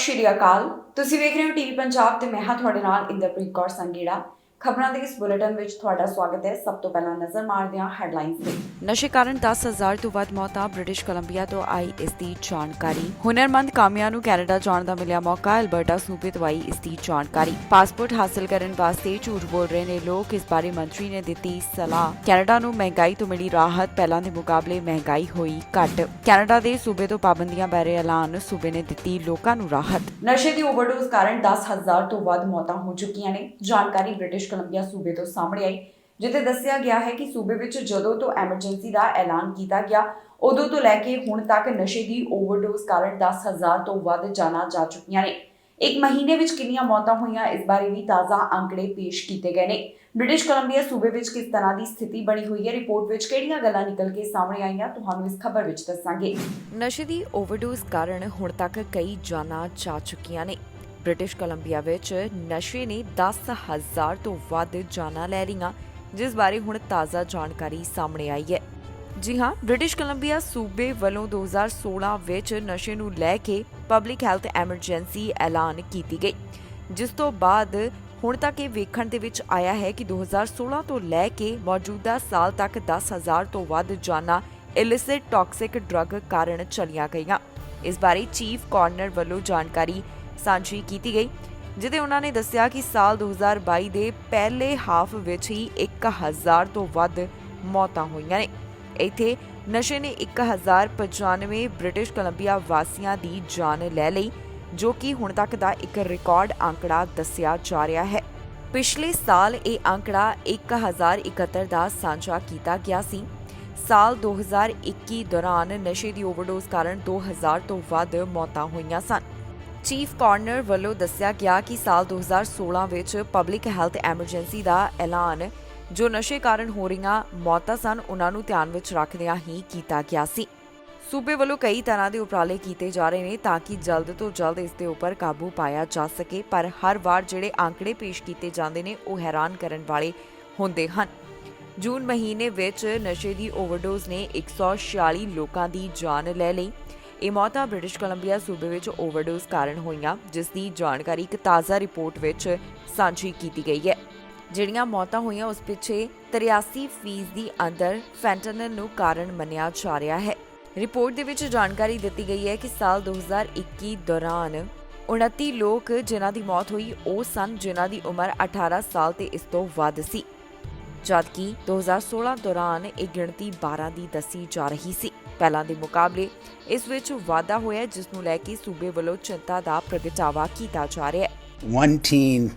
ਸਤਿ ਸ਼੍ਰੀ ਅਕਾਲ। ਤੁਸੀਂ ਵੇਖ ਰਹੇ ਹੋ ਟੀਵੀ ਪੰਜਾਬ ਤੇ ਮੈਂ ਹਾਂ ਤੁਹਾਡੇ ਨਾਲ ਇੰਦਰਪ੍ਰੀਤ ਕੌਰ ਸੰਗੇੜਾ। ਖਬਰਾਂ ਦੇ ਇਸ ਬੁਲੇਟਿਨ ਵਿੱਚ ਤੁਹਾਡਾ ਸਵਾਗਤ ਹੈ। ਸਭ ਤੋਂ ਪਹਿਲਾਂ ਨਜ਼ਰ ਮਾਰਦੇ ਹਾਂ ਹੈਡਲਾਈਨਸ ਤੇ। ਨਸ਼ੇ ਕਾਰਨ 10,000 ਤੋਂ ਵੱਧ ਮੌਤਾਂ, ਬ੍ਰਿਟਿਸ਼ ਕੋਲੰਬੀਆ ਤੋਂ ਆਈ ਇਸ ਦੀ ਜਾਣਕਾਰੀ। ਹੁਨਰਮੰਦ ਕਾਮਿਆਂ ਨੂੰ ਕੈਨੇਡਾ ਜਾਣ ਦਾ ਮਿਲਿਆ ਮੌਕਾ, ਅਲਬਰਟਾ ਸੂਬੇ ਤੋਂ ਆਈ ਇਸ ਦੀ ਜਾਣਕਾਰੀ। ਪਾਸਪੋਰਟ ਹਾਸਲ ਕਰਨ ਵਾਸਤੇ ਝੂਠ ਬੋਲ ਰਹੇ ਨੇ ਲੋਕ, ਇਸ ਬਾਰੇ ਮੰਤਰੀ ਨੇ ਦਿੱਤੀ ਸਲਾਹ। ਕੈਨੇਡਾ ਨੂੰ ਮਹਿੰਗਾਈ ਤੋਂ ਮਿਲੀ ਰਾਹਤ, ਪਹਿਲਾਂ ਦੇ ਮੁਕਾਬਲੇ ਮਹਿੰਗਾਈ ਹੋਈ ਘੱਟ। ਕੈਨੇਡਾ ਦੇ ਸੂਬੇ ਤੋਂ ਪਾਬੰਦੀਆਂ ਬਾਰੇ ਐਲਾਨ, ਸੂਬੇ ਨੇ ਦਿੱਤੀ ਲੋਕਾਂ ਨੂੰ ਰਾਹਤ। ਨਸ਼ੇ ਦੀ ਓਵਰਡੋਜ਼ ਕਾਰਨ 10,000 ਤੋਂ ਵੱਧ ਮੌਤਾਂ ਹੋ ਚੁੱਕੀਆਂ ਨੇ। ਜਾਣਕਾਰੀ ਬ੍ਰਿਟਿਸ਼ ਕੋਲੰਬੀਆ ਸੂਬੇ ਤੋਂ ਸਾਹਮਣੇ ਆਈ, ਜਿੱਥੇ ਦੱਸਿਆ ਗਿਆ ਹੈ ਕਿ ਸੂਬੇ ਵਿੱਚ ਜਦੋਂ ਤੋਂ ਐਮਰਜੈਂਸੀ ਦਾ ਐਲਾਨ ਕੀਤਾ ਗਿਆ ਉਦੋਂ ਤੋਂ ਲੈ ਕੇ ਹੁਣ ਤੱਕ ਨਸ਼ੇ ਦੀ ਓਵਰਡੋਜ਼ ਕਾਰਨ 10,000 ਤੋਂ ਵੱਧ ਜਾਨਾਂ ਜਾ ਚੁੱਕੀਆਂ ਨੇ। ਇੱਕ ਮਹੀਨੇ ਵਿੱਚ ਕਿੰਨੀਆਂ ਮੌਤਾਂ ਹੋਈਆਂ, ਇਸ ਬਾਰੇ ਵੀ ਤਾਜ਼ਾ ਅੰਕੜੇ ਪੇਸ਼ ਕੀਤੇ ਗਏ ਨੇ। ਬ੍ਰਿਟਿਸ਼ ਕੋਲੰਬੀਆ ਸੂਬੇ ਵਿੱਚ ਕਿਸ ਤਰ੍ਹਾਂ ਦੀ ਸਥਿਤੀ ਬਣੀ ਹੋਈ ਹੈ, ਰਿਪੋਰਟ ਵਿੱਚ ਕਿਹੜੀਆਂ ਗੱਲਾਂ ਨਿਕਲ ਕੇ ਸਾਹਮਣੇ ਆਈਆਂ, ਤੁਹਾਨੂੰ ਇਸ ਖਬਰ ਵਿੱਚ ਦੱਸਾਂਗੇ। ਨਸ਼ੇ ਦੀ ਓਵਰਡੋਜ਼ ਕਾਰਨ ਹੁਣ ਤੱਕ ਕਈ ਜਾਨਾਂ ਜਾ ਚੁੱਕੀਆਂ ਨੇ। ਬ੍ਰਿਟਿਸ਼ ਕੋਲੰਬੀਆ ਵਿੱਚ ਨਸ਼ੇ ਨੇ 10,000 ਤੋਂ ਵੱਧ ਜਾਨਾਂ ਲੈ ਲਈਆਂ, ਜਿਸ ਬਾਰੇ ਹੁਣ ਤਾਜ਼ਾ ਜਾਣਕਾਰੀ ਸਾਹਮਣੇ ਆਈ ਹੈ। ਜੀ ਹਾਂ, ਬ੍ਰਿਟਿਸ਼ ਕੋਲੰਬੀਆ ਸੂਬੇ ਵੱਲੋਂ 2016 ਵਿੱਚ ਨਸ਼ੇ ਨੂੰ ਲੈ ਕੇ ਪਬਲਿਕ ਹੈਲਥ ਐਮਰਜੈਂਸੀ ਐਲਾਨ ਕੀਤੀ ਗਈ, ਜਿਸ ਤੋਂ ਬਾਅਦ ਹੁਣ ਤੱਕ ਇਹ ਵੇਖਣ ਦੇ ਵਿੱਚ ਆਇਆ ਹੈ ਕਿ 2016 ਤੋਂ ਲੈ ਕੇ ਮੌਜੂਦਾ ਸਾਲ ਤੱਕ 10,000 ਤੋਂ ਵੱਧ ਜਾਨਾਂ ਇਲਿਸਿਟ ਟੌਕਸਿਕ ਡਰੱਗ ਕਾਰਨ ਚਲੀਆਂ ਗਈਆਂ। ਇਸ ਬਾਰੇ ਚੀਫ ਕਾਰਨਰ ਵੱਲੋਂ ਜਾਣਕਾਰੀ ਸਾਂਝੀ ਕੀਤੀ ਗਈ, ਜਿੱਥੇ ਉਹਨਾਂ ਨੇ ਦੱਸਿਆ ਕਿ ਸਾਲ 2022 ਦੇ ਪਹਿਲੇ ਹਾਫ ਵਿੱਚ ਹੀ 1,000 ਤੋਂ ਵੱਧ ਮੌਤਾਂ ਹੋਈਆਂ ਨੇ। ਇੱਥੇ ਨਸ਼ੇ ਨੇ 1,095 ਬ੍ਰਿਟਿਸ਼ ਕੋਲੰਬੀਆ ਵਾਸੀਆਂ ਦੀ ਜਾਨ ਲੈ ਲਈ, ਜੋ ਕਿ ਹੁਣ ਤੱਕ ਦਾ ਇੱਕ ਰਿਕਾਰਡ ਅੰਕੜਾ ਦੱਸਿਆ ਜਾ ਰਿਹਾ ਹੈ। ਪਿਛਲੇ ਸਾਲ ਇਹ ਅੰਕੜਾ 1,071 ਦਾ ਸਾਂਝਾ ਕੀਤਾ ਗਿਆ ਸੀ। ਸਾਲ 2021 ਦੌਰਾਨ ਨਸ਼ੇ ਦੀ ਓਵਰਡੋਜ਼ ਕਾਰਨ 2,000 ਤੋਂ ਵੱਧ ਮੌਤਾਂ ਹੋਈਆਂ ਸਨ। ਚੀਫ ਕਾਰਨਰ ਵੱਲੋਂ ਦੱਸਿਆ ਗਿਆ ਕਿ ਸਾਲ 2016 ਵਿੱਚ ਪਬਲਿਕ ਹੈਲਥ ਐਮਰਜੈਂਸੀ ਦਾ ਐਲਾਨ ਜੋ ਨਸ਼ੇ ਕਾਰਨ ਹੋ ਰਹੀਆਂ ਮੌਤਾਂ ਸਨ, ਉਹਨਾਂ ਨੂੰ ਧਿਆਨ ਵਿੱਚ ਰੱਖਦਿਆਂ ਹੀ ਕੀਤਾ ਗਿਆ ਸੀ। ਸੂਬੇ ਵੱਲੋਂ ਕਈ ਤਰ੍ਹਾਂ ਦੇ ਉਪਰਾਲੇ ਕੀਤੇ ਜਾ ਰਹੇ ਨੇ ਤਾਂ ਕਿ ਜਲਦ ਤੋਂ ਜਲਦ ਇਸ ਦੇ ਉੱਪਰ ਕਾਬੂ ਪਾਇਆ ਜਾ ਸਕੇ, ਪਰ ਹਰ ਵਾਰ ਜਿਹੜੇ ਅੰਕੜੇ ਪੇਸ਼ ਕੀਤੇ ਜਾਂਦੇ ਨੇ ਉਹ ਹੈਰਾਨ ਕਰਨ ਵਾਲੇ ਹੁੰਦੇ ਹਨ। ਜੂਨ ਮਹੀਨੇ ਵਿੱਚ ਨਸ਼ੇ ਦੀ ਓਵਰਡੋਜ਼ ਨੇ 146 ਲੋਕਾਂ ਦੀ ਜਾਨ ਲੈ ਲਈ। ਇਹ ਮੌਤਾਂ ਬ੍ਰਿਟਿਸ਼ ਕੋਲੰਬੀਆ ਸੂਬੇ ਵਿੱਚ ਓਵਰਡੋਜ਼ ਕਾਰਨ ਹੋਈਆਂ, ਜਿਸ ਦੀ ਜਾਣਕਾਰੀ ਇੱਕ ਤਾਜ਼ਾ ਰਿਪੋਰਟ ਵਿੱਚ ਸਾਂਝੀ ਕੀਤੀ ਗਈ ਹੈ। ਜਿਹੜੀਆਂ ਮੌਤਾਂ ਹੋਈਆਂ ਉਸ ਪਿੱਛੇ 83% ਅੰਦਰ ਫੈਂਟਨਲ ਨੂੰ ਕਾਰਨ ਮੰਨਿਆ ਜਾ ਰਿਹਾ ਹੈ। ਰਿਪੋਰਟ ਦੇ ਵਿੱਚ ਜਾਣਕਾਰੀ ਦਿੱਤੀ ਗਈ ਹੈ ਕਿ ਸਾਲ 2021 ਦੌਰਾਨ 29 ਲੋਕ ਜਿਨ੍ਹਾਂ ਦੀ ਮੌਤ ਹੋਈ ਉਹ ਸਨ ਜਿਨ੍ਹਾਂ ਦੀ ਉਮਰ 18 ਸਾਲ ਤੇ ਇਸ ਤੋਂ ਵੱਧ ਸੀ, ਜਦਕਿ 2016 ਦੌਰਾਨ ਇਹ ਗਿਣਤੀ 12 ਦੀ ਦੱਸੀ ਜਾ ਰਹੀ ਸੀ। ਪਹਿਲਾਂ ਦੇ ਮੁਕਾਬਲੇ ਇਸ ਵਿੱਚ ਵਾਧਾ ਹੋਇਆ, ਜਿਸ ਨੂੰ ਲੈ ਕੇ ਸੂਬੇ ਵੱਲੋਂ ਚਿੰਤਾ ਦਾ ਪ੍ਰਗਟਾਵਾ ਕੀਤਾ ਜਾ ਰਿਹਾ ਹੈ। One teen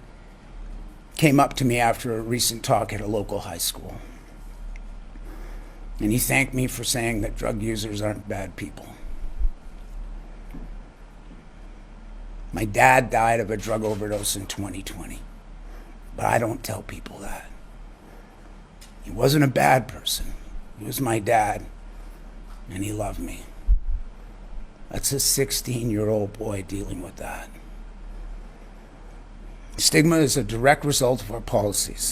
came up to me after a recent talk at a local high school, and he thanked me for saying that drug users aren't bad people. My dad died of a drug overdose in 2020, but I don't tell people that. He wasn't a bad person. He was my dad, and he loved me. That's a 16-year-old boy dealing with that. Stigma is a direct result of our policies.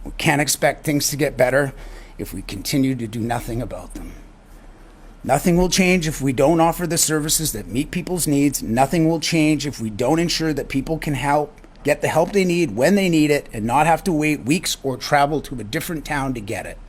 We can't expect things to get better if we continue to do nothing about them. Nothing will change if we don't offer the services that meet people's needs. Nothing will change if we don't ensure that people can get the help they need when they need it and not have to wait weeks or travel to a different town to get it.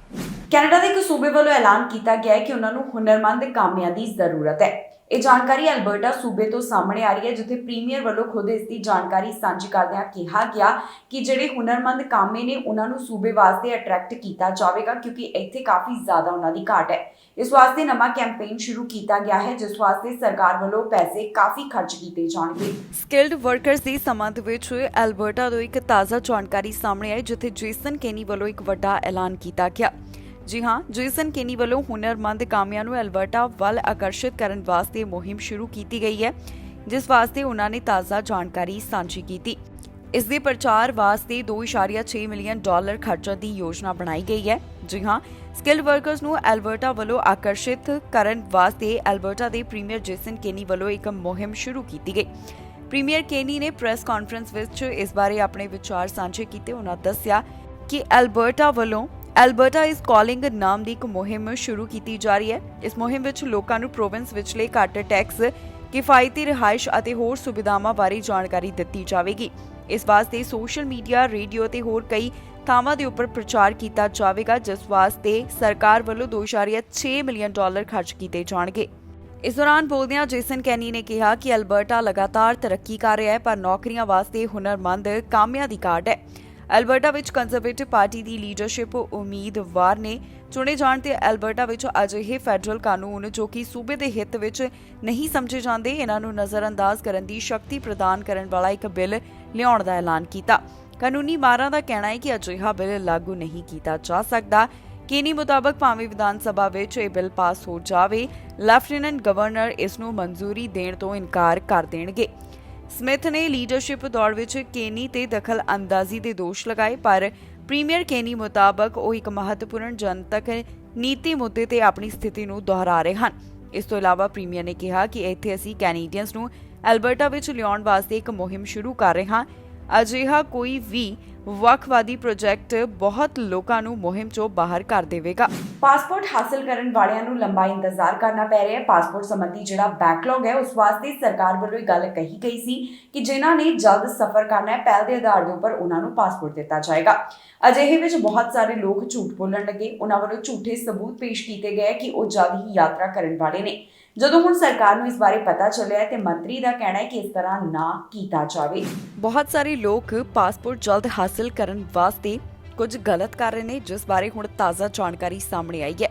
Canada ਦੇ ਇੱਕ ਸੂਬੇ ਵੱਲੋਂ ਐਲਾਨ ਕੀਤਾ ਗਿਆ ਹੈ ਕਿ ਉਹਨਾਂ ਨੂੰ ਹੁਨਰਮੰਦ ਕਾਮਿਆਂ ਦੀ ਜ਼ਰੂਰਤ ਹੈ। ਇਹ ਜਾਣਕਾਰੀ ਅਲਬਰਟਾ ਸੂਬੇ ਤੋਂ ਸਾਹਮਣੇ ਆ ਰਹੀ ਹੈ, ਜਿੱਥੇ ਪ੍ਰੀਮੀਅਰ ਵੱਲੋਂ ਖੁਦ ਇਸ ਦੀ ਜਾਣਕਾਰੀ ਸਾਂਝੀ ਕਰਦਿਆਂ ਕਿਹਾ ਗਿਆ ਕਿ ਜਿਹੜੇ ਹੁਨਰਮੰਦ ਕਾਮੇ ਨੇ ਉਹਨਾਂ ਨੂੰ ਸੂਬੇ ਵਾਸਤੇ ਅਟਰੈਕਟ ਕੀਤਾ ਜਾਵੇਗਾ, ਕਿਉਂਕਿ ਇੱਥੇ ਕਾਫੀ ਜ਼ਿਆਦਾ ਉਹਨਾਂ ਦੀ ਘਾਟ ਹੈ। ਇਸ ਵਾਸਤੇ ਨਵਾਂ ਕੈਂਪੇਨ ਸ਼ੁਰੂ ਕੀਤਾ ਗਿਆ ਹੈ, ਜਿਸ ਵਾਸਤੇ ਸਰਕਾਰ ਵੱਲੋਂ ਪੈਸੇ ਕਾਫੀ ਖਰਚ ਕੀਤੇ ਜਾਣਗੇ। ਸਕਿਲਡ ਵਰਕਰਸ ਦੇ ਸੰਬੰਧ ਵਿੱਚ ਅਲਬਰਟਾ ਤੋਂ ਇੱਕ ਤਾਜ਼ਾ ਜਾਣਕਾਰੀ ਸਾਹਮਣੇ ਆਈ, ਜਿੱਥੇ ਜੇਸਨ ਕੇਨੀ ਵੱਲੋਂ ਇੱਕ ਵੱਡਾ ਐਲਾਨ ਕੀਤਾ ਗਿਆ। ਜੀ ਹਾਂ, ਜੇਸਨ ਕੇਨੀ ਵੱਲੋਂ ਹੁਨਰਮੰਦ ਕਾਮਿਆਂ ਨੂੰ ਅਲਬਰਟਾ ਵੱਲ ਆਕਰਸ਼ਿਤ ਕਰਨ ਵਾਸਤੇ ਮੁਹਿੰਮ ਸ਼ੁਰੂ ਕੀਤੀ ਗਈ ਹੈ, ਜਿਸ ਵਾਸਤੇ ਉਹਨਾਂ ਨੇ ਤਾਜ਼ਾ ਜਾਣਕਾਰੀ ਸਾਂਝੀ ਕੀਤੀ। ਇਸ ਦੇ ਪ੍ਰਚਾਰ ਵਾਸਤੇ $2.6 ਮਿਲੀਅਨ ਖਰਚਣ ਦੀ ਯੋਜਨਾ ਬਣਾਈ ਗਈ ਹੈ। ਜੀ ਹਾਂ, ਸਕਿਲਡ ਵਰਕਰਸ ਨੂੰ ਅਲਬਰਟਾ ਵੱਲੋਂ ਆਕਰਸ਼ਿਤ ਕਰਨ ਵਾਸਤੇ ਅਲਬਰਟਾ ਦੇ ਪ੍ਰੀਮੀਅਰ ਜੇਸਨ ਕੇਨੀ ਵੱਲੋਂ ਇੱਕ ਮੁਹਿੰਮ ਸ਼ੁਰੂ ਕੀਤੀ ਗਈ। ਪ੍ਰੀਮੀਅਰ ਕੇਨੀ ਨੇ ਪ੍ਰੈਸ ਕਾਨਫਰੰਸ ਵਿੱਚ ਇਸ ਬਾਰੇ ਆਪਣੇ ਵਿਚਾਰ ਸਾਂਝੇ ਕੀਤੇ। ਉਹਨਾਂ ਦੱਸਿਆ ਕਿ ਅਲਬਰਟਾ ਵੱਲੋਂ ਐਲਬਰਟਾ ਇਜ਼ ਕਾਲਿੰਗ ਨਾਮ ਦੀ ਇੱਕ ਮੁਹਿੰਮ ਸ਼ੁਰੂ ਕੀਤੀ ਜਾ ਰਹੀ ਹੈ। ਇਸ ਮੁਹਿੰਮ ਵਿੱਚ ਲੋਕਾਂ ਨੂੰ ਪ੍ਰੋਵਿੰਸ ਵਿਚਲੇ ਘੱਟ ਟੈਕਸ ਕਿਫਾਇਤੀ ਰਿਹਾਇਸ਼ ਅਤੇ ਹੋਰ ਸੁਵਿਧਾਵਾਂ ਬਾਰੇ ਜਾਣਕਾਰੀ ਦਿੱਤੀ ਜਾਵੇਗੀ। ਇਸ ਵਾਸਤੇ ਸੋਸ਼ਲ ਮੀਡੀਆ, ਰੇਡੀਓ ਤੇ ਹੋਰ ਕਈ ਥਾਵਾਂ ਦੇ ਉੱਪਰ ਪ੍ਰਚਾਰ ਕੀਤਾ ਜਾਵੇਗਾ, ਜਿਸ ਵਾਸਤੇ ਸਰਕਾਰ ਵੱਲੋਂ $2.6 ਮਿਲੀਅਨ ਖਰਚ ਕੀਤੇ ਜਾਣਗੇ। ਇਸ ਦੌਰਾਨ ਬੋਲਦਿਆਂ ਜੇਸਨ ਕੈਨੀ ਨੇ ਕਿਹਾ ਕਿ ਅਲਬਰਟਾ ਲਗਾਤਾਰ ਤਰੱਕੀ ਕਰ ਰਿਹਾ ਹੈ, ਪਰ ਨੌਕਰੀਆਂ ਵਾਸਤੇ ਹੁਨਰਮੰਦ ਕਾਮਿਆਂ ਦੀ ਘਾਟ ਹੈ। ਅਲਬਰਟਾ ਵਿੱਚ ਕੰਜ਼ਰਵੇਟਿਵ ਪਾਰਟੀ ਦੀ ਲੀਡਰਸ਼ਿਪ ਉਮੀਦਵਾਰ ਨੇ ਚੁਣੇ ਜਾਣ ਤੇ ਅਲਬਰਟਾ ਵਿੱਚ ਅਜਿਹੇ ਫੈਡਰਲ ਕਾਨੂੰਨ ਜੋ ਕਿ ਸੂਬੇ ਦੇ ਹਿੱਤ ਵਿੱਚ ਨਹੀਂ ਸਮਝੇ ਜਾਂਦੇ, ਇਹਨਾਂ ਨੂੰ ਨਜ਼ਰਅੰਦਾਜ਼ ਕਰਨ ਦੀ ਸ਼ਕਤੀ ਪ੍ਰਦਾਨ ਕਰਨ ਵਾਲਾ ਇੱਕ ਬਿੱਲ ਲਿਆਉਣ ਦਾ ਐਲਾਨ ਕੀਤਾ। ਕਾਨੂੰਨੀ ਮਾਹਰਾਂ ਦਾ ਕਹਿਣਾ ਹੈ ਕਿ ਅਜਿਹਾ ਬਿੱਲ ਲਾਗੂ ਨਹੀਂ ਕੀਤਾ ਜਾ ਸਕਦਾ। ਕੇਨੀ ਮੁਤਾਬਕ ਭਾਵੇਂ ਵਿਧਾਨ ਸਭਾ ਵਿੱਚ ਇਹ ਬਿੱਲ ਪਾਸ ਹੋ ਜਾਵੇ, ਲੈਫਟੀਨੈਂਟ ਗਵਰਨਰ ਇਸ ਨੂੰ ਮਨਜ਼ੂਰੀ ਦੇਣ ਤੋਂ ਇਨਕਾਰ ਕਰ ਦੇਣਗੇ। ਸਮਿਥ ਨੇ ਲੀਡਰਸ਼ਿਪ ਦੌੜ ਵਿੱਚ ਕੇਨੀ ਤੇ ਦਖਲ ਅੰਦਾਜ਼ੀ ਦੇ ਦੋਸ਼ ਲਗਾਏ, ਪਰ ਪ੍ਰੀਮੀਅਰ ਕੇਨੀ ਮੁਤਾਬਕ ਉਹ ਇੱਕ ਮਹੱਤਵਪੂਰਨ ਜਨਤਕ ਨੀਤੀ ਮੁੱਦੇ ਤੇ ਆਪਣੀ ਸਥਿਤੀ ਨੂੰ ਦੁਹਰਾ ਰਹੇ ਹਨ। ਇਸ ਤੋਂ ਇਲਾਵਾ ਪ੍ਰੀਮੀਅਰ ਨੇ ਕਿਹਾ ਕਿ ਇੱਥੇ ਅਸੀਂ ਕੈਨੇਡੀਅਨਸ ਨੂੰ ਐਲਬਰਟਾ ਵਿੱਚ ਲਿਆਉਣ ਵਾਸਤੇ ਇੱਕ ਮੁਹਿੰਮ ਸ਼ੁਰੂ ਕਰ ਰਹੇ ਹਾਂ। ਅਜਿਹਾ ਕੋਈ ਵੀ ਵੱਖਵਾਦੀ ਪ੍ਰੋਜੈਕਟ ਬਹੁਤ ਲੋਕਾਂ ਨੂੰ ਮੁਹਿੰਮ ਚੋਂ ਬਾਹਰ ਕਰ ਦੇਵੇਗਾ। ਪਾਸਪੋਰਟ ਹਾਸਲ ਕਰਨ ਵਾਲਿਆਂ ਨੂੰ ਲੰਬਾ ਇੰਤਜ਼ਾਰ ਕਰਨਾ ਪੈ ਰਿਹਾ ਹੈ। ਪਾਸਪੋਰਟ ਸੰਬੰਧੀ ਜਿਹੜਾ ਬੈਕਲੌਗ ਹੈ, ਉਸ ਵਾਸਤੇ ਸਰਕਾਰ ਵੱਲੋਂ ਇਹ ਗੱਲ ਕਹੀ ਗਈ ਸੀ ਕਿ ਜਿਨ੍ਹਾਂ ਨੇ ਜਲਦ ਸਫ਼ਰ ਕਰਨਾ ਹੈ, ਪਹਿਲ ਦੇ ਆਧਾਰ ਦੇ ਉੱਪਰ ਉਹਨਾਂ ਨੂੰ ਪਾਸਪੋਰਟ ਦਿੱਤਾ ਜਾਏਗਾ। ਅਜਿਹੇ ਵਿੱਚ ਬਹੁਤ ਸਾਰੇ ਲੋਕ ਝੂਠ ਬੋਲਣ ਲੱਗੇ। ਉਹਨਾਂ ਵੱਲੋਂ ਝੂਠੇ ਸਬੂਤ ਪੇਸ਼ ਕੀਤੇ ਗਏ ਕਿ ਉਹ ਜਲਦ ਹੀ ਯਾਤਰਾ ਕਰਨ ਵਾਲੇ ਨੇ। ਜਦੋਂ ਹੁਣ ਸਰਕਾਰ ਨੂੰ ਇਸ ਬਾਰੇ ਪਤਾ ਚੱਲਿਆ ਹੈ ਤੇ ਮੰਤਰੀ ਦਾ ਕਹਿਣਾ ਹੈ ਕਿ ਇਸ ਤਰ੍ਹਾਂ ਨਾ ਕੀਤਾ ਜਾਵੇ। ਬਹੁਤ ਸਾਰੇ ਲੋਕ ਪਾਸਪੋਰਟ ਜਲਦ ਹਾਸਲ ਕਰਨ ਵਾਸਤੇ ਕੁਝ ਗਲਤ ਕਰ ਰਹੇ ਨੇ, ਜਿਸ ਬਾਰੇ ਹੁਣ ਤਾਜ਼ਾ ਜਾਣਕਾਰੀ ਸਾਹਮਣੇ ਆਈ ਹੈ।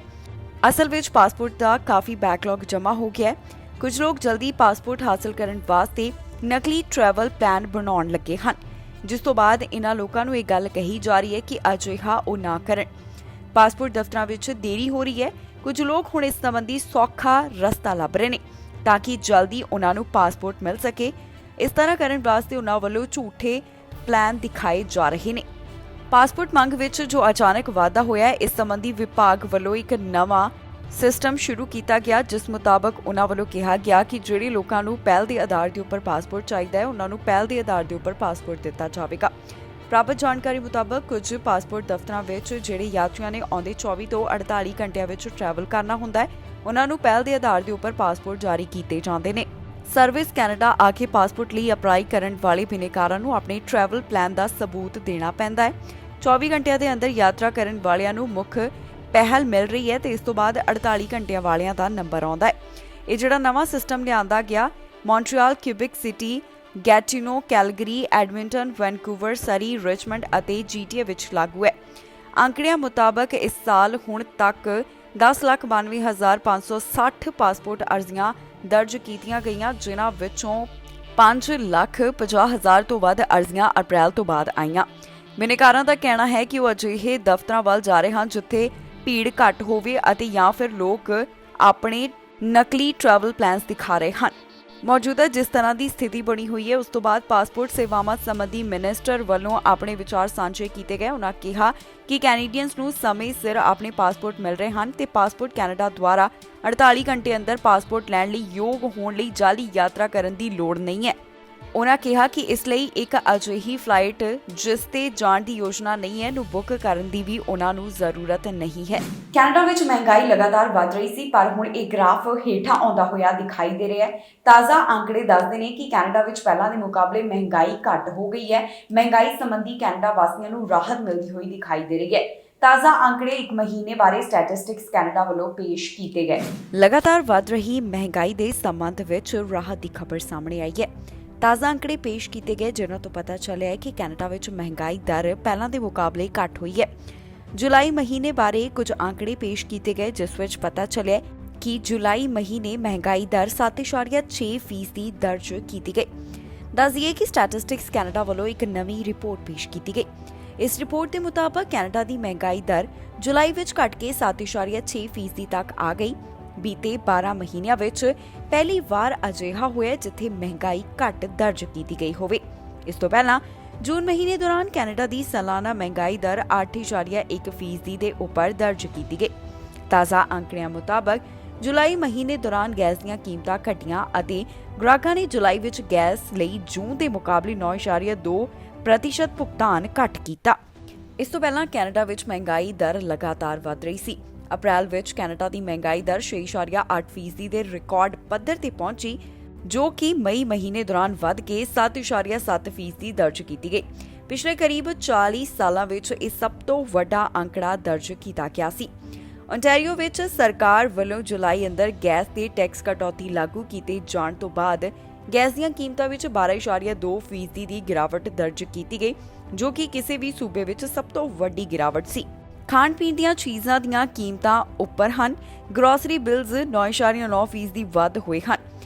ਅਸਲ ਵਿੱਚ ਪਾਸਪੋਰਟ ਦਾ ਕਾਫੀ ਬੈਕਲੌਗ ਜਮ੍ਹਾਂ ਹੋ ਗਿਆ ਹੈ। ਕੁਝ ਲੋਕ ਜਲਦੀ ਪਾਸਪੋਰਟ ਹਾਸਲ ਕਰਨ ਵਾਸਤੇ ਨਕਲੀ ਟਰੈਵਲ ਪਲਾਨ ਬਣਾਉਣ ਲੱਗੇ ਹਨ, ਜਿਸ ਤੋਂ ਬਾਅਦ ਇਹਨਾਂ ਲੋਕਾਂ ਨੂੰ ਇਹ ਗੱਲ ਕਹੀ ਜਾ ਰਹੀ ਹੈ ਕਿ ਅਜਿਹਾ ਉਹ ਨਾ ਕਰਨ। ਪਾਸਪੋਰਟ ਦਫ਼ਤਰਾਂ ਵਿੱਚ ਦੇਰੀ ਹੋ ਰਹੀ ਹੈ। ਕੁਝ ਲੋਕ ਹੁਣ ਇਸ ਸੰਬੰਧੀ ਸੌਖਾ ਰਸਤਾ ਲੱਭ ਰਹੇ ਨੇ ਤਾਂ ਕਿ ਜਲਦੀ ਉਹਨਾਂ ਨੂੰ ਪਾਸਪੋਰਟ ਮਿਲ ਸਕੇ। ਇਸ ਤਰ੍ਹਾਂ ਕਰਨ ਵਾਸਤੇ ਉਹਨਾਂ ਵੱਲੋਂ ਝੂਠੇ ਪਲਾਨ ਦਿਖਾਏ ਜਾ ਰਹੇ ਨੇ। ਪਾਸਪੋਰਟ ਮੰਗ ਵਿੱਚ ਜੋ ਅਚਾਨਕ ਵਾਧਾ ਹੋਇਆ ਹੈ, ਇਸ ਸੰਬੰਧੀ ਵਿਭਾਗ ਵੱਲੋਂ ਇੱਕ ਨਵਾਂ ਸਿਸਟਮ ਸ਼ੁਰੂ ਕੀਤਾ ਗਿਆ, ਜਿਸ ਮੁਤਾਬਕ ਉਹਨਾਂ ਵੱਲੋਂ ਕਿਹਾ ਗਿਆ ਕਿ ਜਿਹੜੇ ਲੋਕਾਂ ਨੂੰ ਪਹਿਲ ਦੇ ਆਧਾਰ ਦੇ ਉੱਪਰ ਪਾਸਪੋਰਟ ਚਾਹੀਦਾ ਹੈ, ਉਹਨਾਂ ਨੂੰ ਪਹਿਲ ਦੇ ਆਧਾਰ ਦੇ ਉੱਪਰ ਪਾਸਪੋਰਟ ਦਿੱਤਾ ਜਾਵੇਗਾ। ਪ੍ਰਾਪਤ ਜਾਣਕਾਰੀ ਮੁਤਾਬਕ ਕੁਝ ਪਾਸਪੋਰਟ ਦਫ਼ਤਰਾਂ ਵਿੱਚ ਜਿਹੜੇ ਯਾਤਰੀਆਂ ਨੇ ਆਉਂਦੇ 24 ਤੋਂ 48 ਘੰਟਿਆਂ ਵਿੱਚ ਟਰੈਵਲ ਕਰਨਾ ਹੁੰਦਾ ਹੈ, ਉਹਨਾਂ ਨੂੰ ਪਹਿਲ ਦੇ ਆਧਾਰ ਦੇ ਉੱਪਰ ਪਾਸਪੋਰਟ ਜਾਰੀ ਕੀਤੇ ਜਾਂਦੇ ਨੇ। ਸਰਵਿਸ ਕੈਨੇਡਾ ਆ ਕੇ ਪਾਸਪੋਰਟ ਲਈ ਅਪਲਾਈ ਕਰਨ ਵਾਲੇ ਬਿਨੇਕਾਰਾਂ ਨੂੰ ਆਪਣੇ ਟਰੈਵਲ ਪਲਾਨ ਦਾ ਸਬੂਤ ਦੇਣਾ ਪੈਂਦਾ ਹੈ। 24 ਘੰਟਿਆਂ ਦੇ ਅੰਦਰ ਯਾਤਰਾ ਕਰਨ ਵਾਲਿਆਂ ਨੂੰ ਮੁੱਖ ਪਹਿਲ ਮਿਲ ਰਹੀ ਹੈ ਤੇ ਇਸ ਤੋਂ ਬਾਅਦ 48 ਘੰਟਿਆਂ ਵਾਲਿਆਂ ਦਾ ਨੰਬਰ ਆਉਂਦਾ ਹੈ। ਇਹ ਜਿਹੜਾ ਨਵਾਂ ਸਿਸਟਮ ਲਿਆਂਦਾ ਗਿਆ, Montreal, Quebec City, Gatineau, Calgary, Edmonton, Vancouver, Surrey, Richmond ਅਤੇ GTA ਵਿੱਚ ਲਾਗੂ ਹੈ। ਅੰਕੜਿਆਂ ਮੁਤਾਬਕ ਇਸ ਸਾਲ ਹੁਣ ਤੱਕ 10,92,560 ਪਾਸਪੋਰਟ ਅਰਜ਼ੀਆਂ ਦਰਜ ਕੀਤੀਆਂ ਗਈਆਂ, ਜਿਨ੍ਹਾਂ ਵਿੱਚੋਂ 5,50,000 ਤੋਂ ਵੱਧ ਅਰਜ਼ੀਆਂ ਅਪ੍ਰੈਲ ਤੋਂ ਬਾਅਦ ਆਈਆਂ। ਬਿਨੇਕਾਰਾਂ ਦਾ ਕਹਿਣਾ ਹੈ ਕਿ ਉਹ ਅਜਿਹੇ ਦਫ਼ਤਰਾਂ ਵੱਲ ਜਾ ਰਹੇ ਹਨ ਜਿੱਥੇ ਭੀੜ ਘੱਟ ਹੋਵੇ ਅਤੇ ਜਾਂ ਫਿਰ ਲੋਕ ਆਪਣੇ ਨਕਲੀ ਟਰੈਵਲ ਪਲਾਨਸ ਦਿਖਾ ਰਹੇ ਹਨ। ਮੌਜੂਦਾ ਜਿਸ ਤਰ੍ਹਾਂ ਦੀ ਸਥਿਤੀ ਬਣੀ ਹੋਈ ਹੈ, ਉਸ ਤੋਂ ਬਾਅਦ ਪਾਸਪੋਰਟ ਸੇਵਾਵਾਂ ਸੰਬੰਧੀ ਮਿਨਿਸਟਰ ਵੱਲੋਂ ਆਪਣੇ ਵਿਚਾਰ ਸਾਂਝੇ ਕੀਤੇ ਗਏ। ਉਨ੍ਹਾਂ ਕਿਹਾ ਕਿ ਕੈਨੇਡੀਅਨਸ ਨੂੰ ਸਮੇਂ ਸਿਰ ਆਪਣੇ ਪਾਸਪੋਰਟ ਮਿਲ ਰਹੇ ਹਨ ਤੇ ਪਾਸਪੋਰਟ ਕੈਨੇਡਾ ਦੁਆਰਾ 48 ਘੰਟੇ ਅੰਦਰ ਪਾਸਪੋਰਟ ਲੈਣ ਲਈ ਯੋਗ ਹੋਣ ਲਈ ਜਾਅਲੀ ਯਾਤਰਾ ਕਰਨ ਦੀ ਲੋੜ ਨਹੀਂ ਹੈ। ਉਨ੍ਹਾਂ ਕਿਹਾ ਕਿ ਇਸ ਲਈ ਇੱਕ ਅਜਿਹੀ ਫਲਾਈਟ ਜਿਸ ਤੇ ਜਾਣ ਦੀ ਯੋਜਨਾ ਨਹੀਂ ਹੈ ਨੂੰ ਬੁੱਕ ਕਰਨ ਦੀ ਵੀ ਉਨ੍ਹਾਂ ਨੂੰ ਜ਼ਰੂਰਤ ਨਹੀਂ ਹੈ। ਕੈਨੇਡਾ ਵਿੱਚ ਮਹਿੰਗਾਈ ਲਗਾਤਾਰ ਵਧ ਰਹੀ ਸੀ, ਪਰ ਹੁਣ ਇਹ ਗ੍ਰਾਫ ਹੇਠਾਂ ਆਉਂਦਾ ਹੋਇਆ ਦਿਖਾਈ ਦੇ ਰਿਹਾ ਹੈ। ਤਾਜ਼ਾ ਅੰਕੜੇ ਦੱਸਦੇ ਨੇ ਕਿ ਕੈਨੇਡਾ ਵਿੱਚ ਪਹਿਲਾਂ ਦੇ ਮੁਕਾਬਲੇ ਮਹਿੰਗਾਈ ਘੱਟ ਹੋ ਗਈ ਹੈ। ਮਹਿੰਗਾਈ ਸੰਬੰਧੀ ਕੈਨੇਡਾ ਵਾਸੀਆਂ ਨੂੰ ਰਾਹਤ ਮਿਲਦੀ ਹੋਈ ਦਿਖਾਈ ਦੇ ਰਹੀ ਹੈ। ਤਾਜ਼ਾ ਅੰਕੜੇ ਇੱਕ ਮਹੀਨੇ ਬਾਰੇ ਸਟੈਟਿਸਟਿਕਸ ਕੈਨੇਡਾ ਵੱਲੋਂ ਪੇਸ਼ ਕੀਤੇ ਗਏ। ਲਗਾਤਾਰ ਵਧ ਰਹੀ ਮਹਿੰਗਾਈ ਦੇ ਸੰਬੰਧ ਵਿੱਚ ਰਾਹਤ ਦੀ ਖਬਰ ਸਾਹਮਣੇ ਆਈ ਹੈ। ਤਾਜ਼ਾ ਅੰਕੜੇ ਪੇਸ਼ ਕੀਤੇ ਗਏ, ਜਿਨ੍ਹਾਂ ਤੋਂ ਪਤਾ ਚੱਲਿਆ ਹੈ ਕਿ ਕੈਨੇਡਾ ਵਿੱਚ ਮਹਿੰਗਾਈ ਦਰ ਪਹਿਲਾਂ ਦੇ ਮੁਕਾਬਲੇ ਘੱਟ ਹੋਈ ਹੈ। ਜੁਲਾਈ ਮਹੀਨੇ ਬਾਰੇ ਕੁਝ ਅੰਕੜੇ ਪੇਸ਼ ਕੀਤੇ ਗਏ, ਜਿਸ ਵਿੱਚ ਪਤਾ ਚੱਲਿਆ ਕਿ ਜੁਲਾਈ ਮਹੀਨੇ ਮਹਿੰਗਾਈ ਦਰ 7.6% ਦਰਜ ਕੀਤੀ ਗਈ। ਦੱਸ ਦਈਏ ਕਿ ਸਟੈਟਿਸਟਿਕਸ ਕੈਨੇਡਾ ਵੱਲੋਂ ਇੱਕ ਨਵੀਂ ਰਿਪੋਰਟ ਪੇਸ਼ ਕੀਤੀ ਗਈ। ਇਸ ਰਿਪੋਰਟ ਦੇ ਮੁਤਾਬਕ ਕੈਨੇਡਾ ਦੀ ਮਹਿੰਗਾਈ ਦਰ ਜੁਲਾਈ ਵਿੱਚ ਘਟ ਕੇ 7.6% ਤੱਕ ਆ ਗਈ। ਬੀਤੇ 12 ਮਹੀਨਿਆਂ ਵਿੱਚ ਪਹਿਲੀ ਵਾਰ ਅਜਿਹਾ ਹੋਇਆ ਜਿੱਥੇ ਮਹਿੰਗਾਈ ਘੱਟ ਦਰਜ ਕੀਤੀ ਗਈ ਹੋਵੇ। ਇਸ ਤੋਂ ਪਹਿਲਾਂ ਜੂਨ ਮਹੀਨੇ ਦੌਰਾਨ ਕੈਨੇਡਾ ਦੀ ਸਾਲਾਨਾ ਮਹਿੰਗਾਈ ਦਰ 8.1% ਦੇ ਉੱਪਰ ਦਰਜ ਕੀਤੀ ਗਈ। ਤਾਜ਼ਾ ਅੰਕੜਿਆਂ ਮੁਤਾਬਕ ਜੁਲਾਈ ਮਹੀਨੇ ਦੌਰਾਨ ਗੈਸ ਦੀਆਂ ਕੀਮਤਾਂ ਘਟੀਆਂ ਅਤੇ ਗ੍ਰਾਹਕਾਂ ਨੇ ਜੁਲਾਈ ਵਿੱਚ ਗੈਸ ਲਈ ਜੂਨ ਦੇ ਮੁਕਾਬਲੇ 9.2% ਭੁਗਤਾਨ ਘੱਟ ਕੀਤਾ। ਇਸ ਤੋਂ ਪਹਿਲਾਂ ਕੈਨੇਡਾ ਵਿੱਚ ਮਹਿੰਗਾਈ ਦਰ ਲਗਾਤਾਰ ਵਧ ਰਹੀ ਸੀ। ਅਪ੍ਰੈਲ ਵਿੱਚ ਕੈਨੇਡਾ ਦੀ ਮਹਿੰਗਾਈ ਦਰ 6.8% ਦੇ ਰਿਕਾਰਡ ਪੱਧਰ ਤੇ ਪਹੁੰਚੀ। ਜੋ ਕਿ ਮਈ ਮਹੀਨੇ ਦੌਰਾਨ ਵੱਧ ਕੇ 7.7% ਦਰਜ ਕੀਤੀ ਗਈ। ਪਿਛਲੇ ਕਰੀਬ 40 ਸਾਲਾਂ ਵਿੱਚ ਇਹ ਸਭ ਤੋਂ ਵੱਡਾ ਅੰਕੜਾ ਦਰਜ ਕੀਤਾ ਗਿਆ ਸੀ। ਓਨਟਾਰੀਓ ਵਿੱਚ ਸਰਕਾਰ ਵੱਲੋਂ ਜੁਲਾਈ ਅੰਦਰ ਗੈਸ ਤੇ ਟੈਕਸ ਕਟੌਤੀ ਲਾਗੂ ਕੀਤੇ ਜਾਣ ਤੋਂ ਬਾਅਦ ਗੈਸ ਦੀਆਂ ਕੀਮਤਾਂ ਵਿੱਚ 12.2% ਦੀ ਗਿਰਾਵਟ ਦਰਜ ਕੀਤੀ ਗਈ, ਜੋ ਕਿ ਕਿਸੇ ਵੀ ਸੂਬੇ ਵਿੱਚ ਸਭ ਤੋਂ ਵੱਡੀ ਗਿਰਾਵਟ ਸੀ। ਖਾਣ ਪੀਣ ਦੀਆਂ ਚੀਜ਼ਾਂ ਦੀਆਂ ਕੀਮਤਾਂ ਉੱਪਰ ਹਨ। ਗਰੋਸਰੀ ਬਿਲਜ਼ 9.9% ਵੱਧ ਹੋਏ ਹਨ।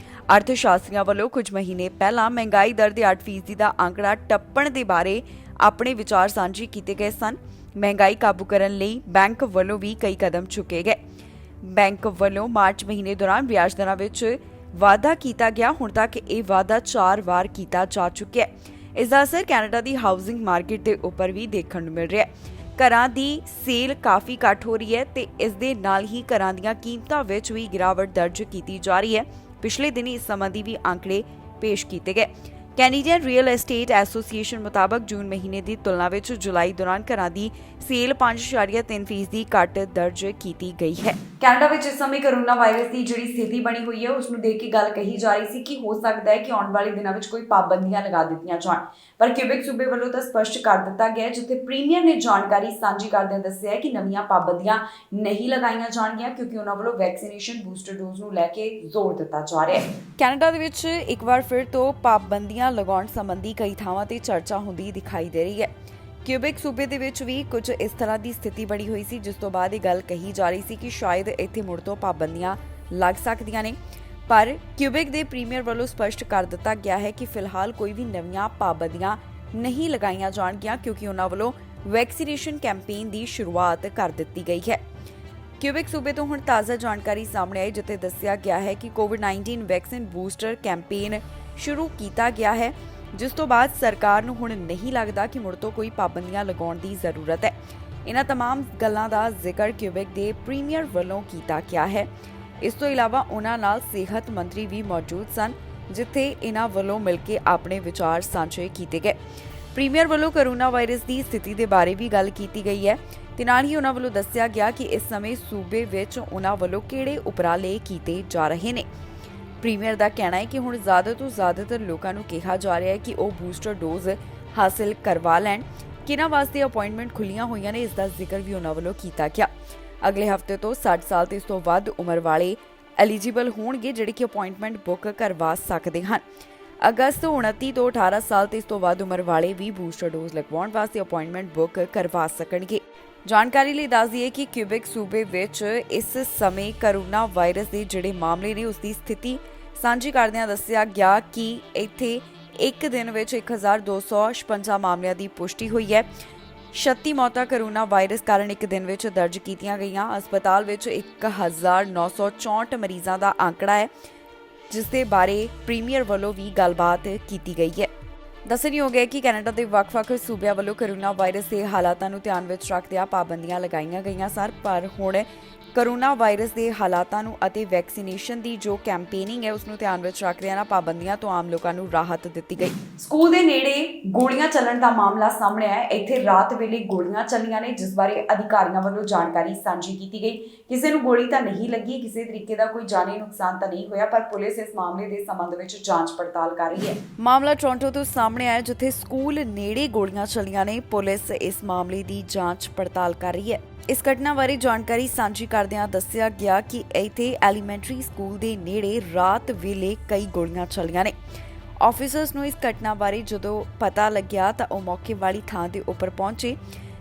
ਅਰਥ ਸ਼ਾਸਤਰੀਆਂ ਵੱਲੋਂ ਕੁਝ ਮਹੀਨੇ ਪਹਿਲਾਂ ਮਹਿੰਗਾਈ ਦਰ ਦੇ 8% ਦਾ ਅੰਕੜਾ ਟੱਪਣ ਦੇ ਬਾਰੇ ਆਪਣੇ ਵਿਚਾਰ ਸਾਂਝੇ ਕੀਤੇ ਗਏ ਸਨ। ਮਹਿੰਗਾਈ ਕਾਬੂ ਕਰਨ ਲਈ ਬੈਂਕ ਵੱਲੋਂ ਵੀ ਕਈ ਕਦਮ ਚੁੱਕੇ ਗਏ। ਬੈਂਕ ਵੱਲੋਂ ਮਾਰਚ ਮਹੀਨੇ ਦੌਰਾਨ ਵਿਆਜ ਦਰਾਂ ਵਿੱਚ ਵਾਧਾ ਕੀਤਾ ਗਿਆ। ਹੁਣ ਤੱਕ ਇਹ ਵਾਧਾ 4 ਵਾਰ ਕੀਤਾ ਜਾ ਚੁੱਕਿਆ ਹੈ। ਇਸ ਦਾ ਅਸਰ ਕੈਨੇਡਾ ਦੀ ਹਾਊਸਿੰਗ ਮਾਰਕੀਟ ਦੇ ਉੱਪਰ ਵੀ ਦੇਖਣ ਨੂੰ ਮਿਲ ਰਿਹਾ ਹੈ। ਘਰਾਂ ਦੀ ਸੇਲ ਕਾਫੀ ਘੱਟ ਹੋ ਰਹੀ ਹੈ ਤੇ ਇਸ ਦੇ ਨਾਲ ਹੀ ਘਰਾਂ ਦੀਆਂ ਕੀਮਤਾਂ ਵਿੱਚ ਵੀ ਗਿਰਾਵਟ ਦਰਜ ਕੀਤੀ ਜਾ ਰਹੀ ਹੈ। ਪਿਛਲੇ ਦਿਨੀ ਇਸ ਸੰਬੰਧੀ ਵੀ ਅੰਕੜੇ ਪੇਸ਼ ਕੀਤੇ ਗਏ। ਕੈਨੇਡੀਅਨ ਰੀਅਲ ਐਸਟੇਟ ਐਸੋਸੀਏਸ਼ਨ ਮੁਤਾਬਕ ਜੂਨ ਮਹੀਨੇ ਦੀ ਤੁਲਨਾ ਵਿੱਚ ਜੁਲਾਈ ਦੌਰਾਨ ਘਰਾਂ ਦੀ ਸੇਲ 5.3% ਘੱਟ ਦਰਜ ਕੀਤੀ ਗਈ ਹੈ। ਕੈਨੇਡਾ ਵਿੱਚ ਇਸ ਸਮੇਂ ਕੋਰੋਨਾ ਵਾਇਰਸ ਦੀ ਜਿਹੜੀ ਸਥਿਤੀ ਬਣੀ ਹੋਈ ਹੈ ਉਸ ਨੂੰ ਦੇਖ ਕੇ ਗੱਲ ਕਹੀ ਜਾ ਰਹੀ ਸੀ ਕਿ ਹੋ ਸਕਦਾ ਹੈ ਕਿ ਆਉਣ ਵਾਲੇ ਦਿਨਾਂ ਵਿੱਚ ਕੋਈ ਪਾਬੰਦੀਆਂ ਲਗਾ ਦਿੱਤੀਆਂ ਜਾਣ, ਪਰ ਕਿਊਬੈਕ ਸੂਬੇ ਵੱਲੋਂ ਤਾਂ ਸਪਸ਼ਟ ਕਰ ਦਿੱਤਾ ਗਿਆ, ਜਿੱਥੇ ਪ੍ਰੀਮੀਅਰ ਨੇ ਜਾਣਕਾਰੀ ਸਾਂਝੀ ਕਰਦਿਆਂ ਦੱਸਿਆ ਕਿ ਨਵੀਆਂ ਪਾਬੰਦੀਆਂ ਨਹੀਂ ਲਗਾਈਆਂ ਜਾਣਗੀਆਂ ਕਿਉਂਕਿ ਉਹਨਾਂ ਵੱਲੋਂ ਵੈਕਸੀਨੇਸ਼ਨ ਬੂਸਟਰ ਡੋਜ਼ ਨੂੰ ਲੈ ਕੇ ਜ਼ੋਰ ਦਿੱਤਾ ਜਾ ਰਿਹਾ ਹੈ। ਕੈਨੇਡਾ ਦੇ ਵਿੱਚ ਇੱਕ ਵਾਰ ਫਿਰ ਤੋਂ ਪਾਬੰਦੀਆਂ ਲਗਾਉਣ ਸੰਬੰਧੀ ਕਈ ਥਾਵਾਂ ਤੇ ਚਰਚਾ ਹੁੰਦੀ ਦਿਖਾਈ ਦੇ ਰਹੀ ਹੈ। ਕਿਊਬੈਕ ਸੂਬੇ ਦੇ ਵਿੱਚ ਵੀ ਕੁਝ ਇਸ ਤਰ੍ਹਾਂ ਦੀ ਸਥਿਤੀ ਬਣੀ ਹੋਈ ਸੀ, ਜਿਸ ਤੋਂ ਬਾਅਦ ਇਹ ਗੱਲ ਕਹੀ ਜਾ ਰਹੀ ਸੀ ਕਿ ਸ਼ਾਇਦ ਇੱਥੇ ਮੁੜ ਤੋਂ ਪਾਬੰਦੀਆਂ ਲੱਗ ਸਕਦੀਆਂ ਨੇ, ਪਰ ਕਿਊਬੈਕ ਦੇ ਪ੍ਰੀਮੀਅਰ ਵੱਲੋਂ ਸਪਸ਼ਟ ਕਰ ਦਿੱਤਾ ਗਿਆ ਹੈ ਕਿ ਫਿਲਹਾਲ ਕੋਈ ਵੀ ਨਵੀਆਂ ਪਾਬੰਦੀਆਂ ਨਹੀਂ ਲਗਾਈਆਂ ਜਾਣਗੀਆਂ ਕਿਉਂਕਿ ਉਹਨਾਂ ਵੱਲੋਂ ਵੈਕਸੀਨੇਸ਼ਨ ਕੈਂਪੇਨ ਦੀ ਸ਼ੁਰੂਆਤ ਕਰ ਦਿੱਤੀ ਗਈ ਹੈ। ਕਿਊਬੈਕ ਸੂਬੇ ਤੋਂ ਹੁਣ ਤਾਜ਼ਾ ਜਾਣਕਾਰੀ ਸਾਹਮਣੇ ਆਈ, ਜਿੱਥੇ ਦੱਸਿਆ ਗਿਆ ਹੈ ਕਿ ਕੋਵਿਡ-19 ਵੈਕਸੀਨ ਬੂਸਟਰ ਕੈਂਪੇਨ ਸ਼ੁਰੂ ਕੀਤਾ ਗਿਆ ਹੈ, ਜਿਸ ਤੋਂ ਬਾਅਦ ਸਰਕਾਰ ਨੂੰ ਹੁਣ ਨਹੀਂ ਲੱਗਦਾ ਕਿ ਮੁੜ ਤੋਂ ਕੋਈ ਪਾਬੰਦੀਆਂ ਲਗਾਉਣ ਦੀ ਜ਼ਰੂਰਤ ਹੈ। ਇਹਨਾਂ तमाम ਗੱਲਾਂ ਦਾ ਜ਼ਿਕਰ ਕਿਊਬੈਕ ਦੇ ਪ੍ਰੀਮੀਅਰ ਵੱਲੋਂ ਕੀਤਾ ਗਿਆ ਹੈ। ਇਸ ਤੋਂ ਇਲਾਵਾ ਉਹਨਾਂ ਨਾਲ ਸਿਹਤ ਮੰਤਰੀ ਵੀ ਮੌਜੂਦ ਸਨ, ਜਿੱਥੇ ਇਹਨਾਂ ਵੱਲੋਂ ਮਿਲ ਕੇ ਆਪਣੇ ਵਿਚਾਰ ਸਾਂਝੇ ਕੀਤੇ ਗਏ। ਪ੍ਰੀਮੀਅਰ ਵੱਲੋਂ ਕੋਰੋਨਾ ਵਾਇਰਸ ਦੀ ਸਥਿਤੀ ਦੇ ਬਾਰੇ ਵੀ ਗੱਲ ਕੀਤੀ ਗਈ ਹੈ ਤੇ ਨਾਲ ਹੀ ਉਹਨਾਂ ਵੱਲੋਂ ਦੱਸਿਆ ਗਿਆ ਕਿ ਇਸ ਸਮੇਂ ਸੂਬੇ ਵਿੱਚ ਉਹਨਾਂ ਵੱਲੋਂ ਕਿਹੜੇ ਉਪਰਾਲੇ ਕੀਤੇ ਜਾ ਰਹੇ ਨੇ। ਪ੍ਰੀਮੀਅਰ ਦਾ ਕਹਿਣਾ ਹੈ ਕਿ ਹੁਣ ਜ਼ਿਆਦਾ ਤੋਂ ਜ਼ਿਆਦਾਤਰ ਲੋਕਾਂ ਨੂੰ ਕਿਹਾ ਜਾ ਰਿਹਾ ਹੈ ਕਿ ਉਹ ਬੂਸਟਰ ਡੋਜ਼ ਹਾਸਲ ਕਰਵਾ ਲੈਣ। ਕਿਹਨਾਂ ਵਾਸਤੇ ਅਪਾਇੰਟਮੈਂਟ ਖੁੱਲੀਆਂ ਹੋਈਆਂ ਨੇ, ਇਸ ਦਾ ਜ਼ਿਕਰ ਵੀ ਉਹਨਾਂ ਵੱਲੋਂ ਕੀਤਾ ਗਿਆ। ਅਗਲੇ ਹਫ਼ਤੇ ਤੋਂ 60 ਸਾਲ ਤੇ ਇਸ ਤੋਂ ਵੱਧ ਉਮਰ ਵਾਲੇ ਐਲੀਜੀਬਲ ਹੋਣਗੇ, ਜਿਹੜੇ ਕਿ ਅਪਾਇੰਟਮੈਂਟ ਬੁੱਕ ਕਰਵਾ ਸਕਦੇ ਹਨ। ਅਗਸਤ 29 ਤੋਂ 18 ਸਾਲ ਤੇ ਇਸ ਤੋਂ ਵੱਧ ਉਮਰ ਵਾਲੇ ਵੀ ਬੂਸਟਰ ਡੋਜ਼ ਲਗਵਾਉਣ ਵਾਸਤੇ ਅਪਾਇੰਟਮੈਂਟ ਬੁੱਕ ਕਰਵਾ ਸਕਣਗੇ। ਜਾਣਕਾਰੀ ਲਈ ਦੱਸ ਦਈਏ ਕਿ ਕਿਊਬੈਕ ਸੂਬੇ ਵਿੱਚ ਇਸ ਸਮੇਂ ਕੋਰੋਨਾ ਵਾਇਰਸ ਦੇ ਜਿਹੜੇ ਮਾਮਲੇ ਨੇ ਉਸ ਦੀ ਸਥਿਤੀ ਸਾਂਝੀ ਕਰਦਿਆਂ ਦੱਸਿਆ ਗਿਆ ਕਿ ਇੱਥੇ ਇੱਕ ਦਿਨ ਵਿੱਚ 1256 ਮਾਮਲਿਆਂ ਦੀ ਪੁਸ਼ਟੀ ਹੋਈ ਹੈ। 36 ਮੌਤਾਂ ਕੋਰੋਨਾ ਵਾਇਰਸ ਕਾਰਨ ਇੱਕ ਦਿਨ ਵਿੱਚ ਦਰਜ ਕੀਤੀਆਂ ਗਈਆਂ। ਹਸਪਤਾਲ ਵਿੱਚ 1964 ਮਰੀਜ਼ਾਂ ਦਾ ਅੰਕੜਾ ਹੈ, ਜਿਸ ਦੇ ਬਾਰੇ ਪ੍ਰੀਮੀਅਰ ਵੱਲੋਂ ਵੀ ਗੱਲਬਾਤ ਕੀਤੀ ਗਈ ਹੈ। ਦੱਸਣਯੋਗ ਹੈ ਕਿ ਕੈਨੇਡਾ ਦੇ ਵੱਖ-ਵੱਖ ਸੂਬਿਆਂ ਵੱਲੋਂ ਕੋਰੋਨਾ ਵਾਇਰਸ ਦੇ ਹਾਲਾਤਾਂ ਨੂੰ ਧਿਆਨ ਵਿੱਚ ਰੱਖਦਿਆਂ ਪਾਬੰਦੀਆਂ ਲਗਾਈਆਂ ਗਈਆਂ ਸਨ, ਪਰ ਹੁਣ ਕੋਰੋਨਾ ਵਾਇਰਸ ਦੇ ਹਾਲਾਤਾਂ ਨੂੰ ਅਤੇ ਵੈਕਸੀਨੇਸ਼ਨ ਦੀ ਜੋ ਕੈਂਪੇਨਿੰਗ ਹੈ ਉਸ ਨੂੰ ਧਿਆਨ ਵਿੱਚ ਰੱਖਦਿਆਂ ਨਾ ਪਾਬੰਦੀਆਂ ਤੋਂ ਆਮ ਲੋਕਾਂ ਨੂੰ ਰਾਹਤ ਦਿੱਤੀ ਗਈ। ਸਕੂਲ ਦੇ ਨੇੜੇ ਗੋਲੀਆਂ ਚੱਲਣ ਦਾ ਮਾਮਲਾ ਸਾਹਮਣੇ ਆਇਆ। ਇੱਥੇ ਰਾਤ ਵੇਲੇ ਗੋਲੀਆਂ ਚੱਲੀਆਂ ਨੇ, ਜਿਸ ਬਾਰੇ ਅਧਿਕਾਰੀਆਂ ਵੱਲੋਂ ਜਾਣਕਾਰੀ ਸਾਂਝੀ ਕੀਤੀ ਗਈ। ਕਿਸੇ ਨੂੰ ਗੋਲੀ ਤਾਂ ਨਹੀਂ ਲੱਗੀ, ਕਿਸੇ ਤਰੀਕੇ ਦਾ ਕੋਈ ਜਾਨੀ ਨੁਕਸਾਨ ਤਾਂ ਨਹੀਂ ਹੋਇਆ, ਪਰ ਪੁਲਿਸ ਇਸ ਮਾਮਲੇ ਦੇ ਸੰਬੰਧ ਵਿੱਚ ਜਾਂਚ ਪੜਤਾਲ ਕਰ ਰਹੀ ਹੈ। ਮਾਮਲਾ ਟੋਰਾਂਟੋ ਤੋਂ ਸਾਹਮਣੇ ਆਇਆ, ਜਿੱਥੇ ਸਕੂਲ ਨੇੜੇ ਗੋਲੀਆਂ ਚੱਲੀਆਂ ਨੇ। ਪੁਲਿਸ ਇਸ ਮਾਮਲੇ ਦੀ ਜਾਂਚ ਪੜਤਾਲ ਕਰ ਰਹੀ ਹੈ। ਇਸ ਘਟਨਾ ਬਾਰੇ ਜਾਣਕਾਰੀ ਸਾਂਝੀ ਕਰਦਿਆਂ ਦੱਸਿਆ ਗਿਆ ਕਿ ਇੱਥੇ ਐਲੀਮੈਂਟਰੀ ਸਕੂਲ ਦੇ ਨੇੜੇ ਰਾਤ ਵੇਲੇ ਕਈ ਗੋਲੀਆਂ ਚੱਲੀਆਂ ਨੇ। ਆਫੀਸਰਸ ਨੂੰ ਇਸ ਘਟਨਾ ਬਾਰੇ ਜਦੋਂ ਪਤਾ ਲੱਗਿਆ ਤਾਂ ਉਹ ਮੌਕੇ ਵਾਲੀ ਥਾਂ ਦੇ ਉੱਪਰ ਪਹੁੰਚੇ।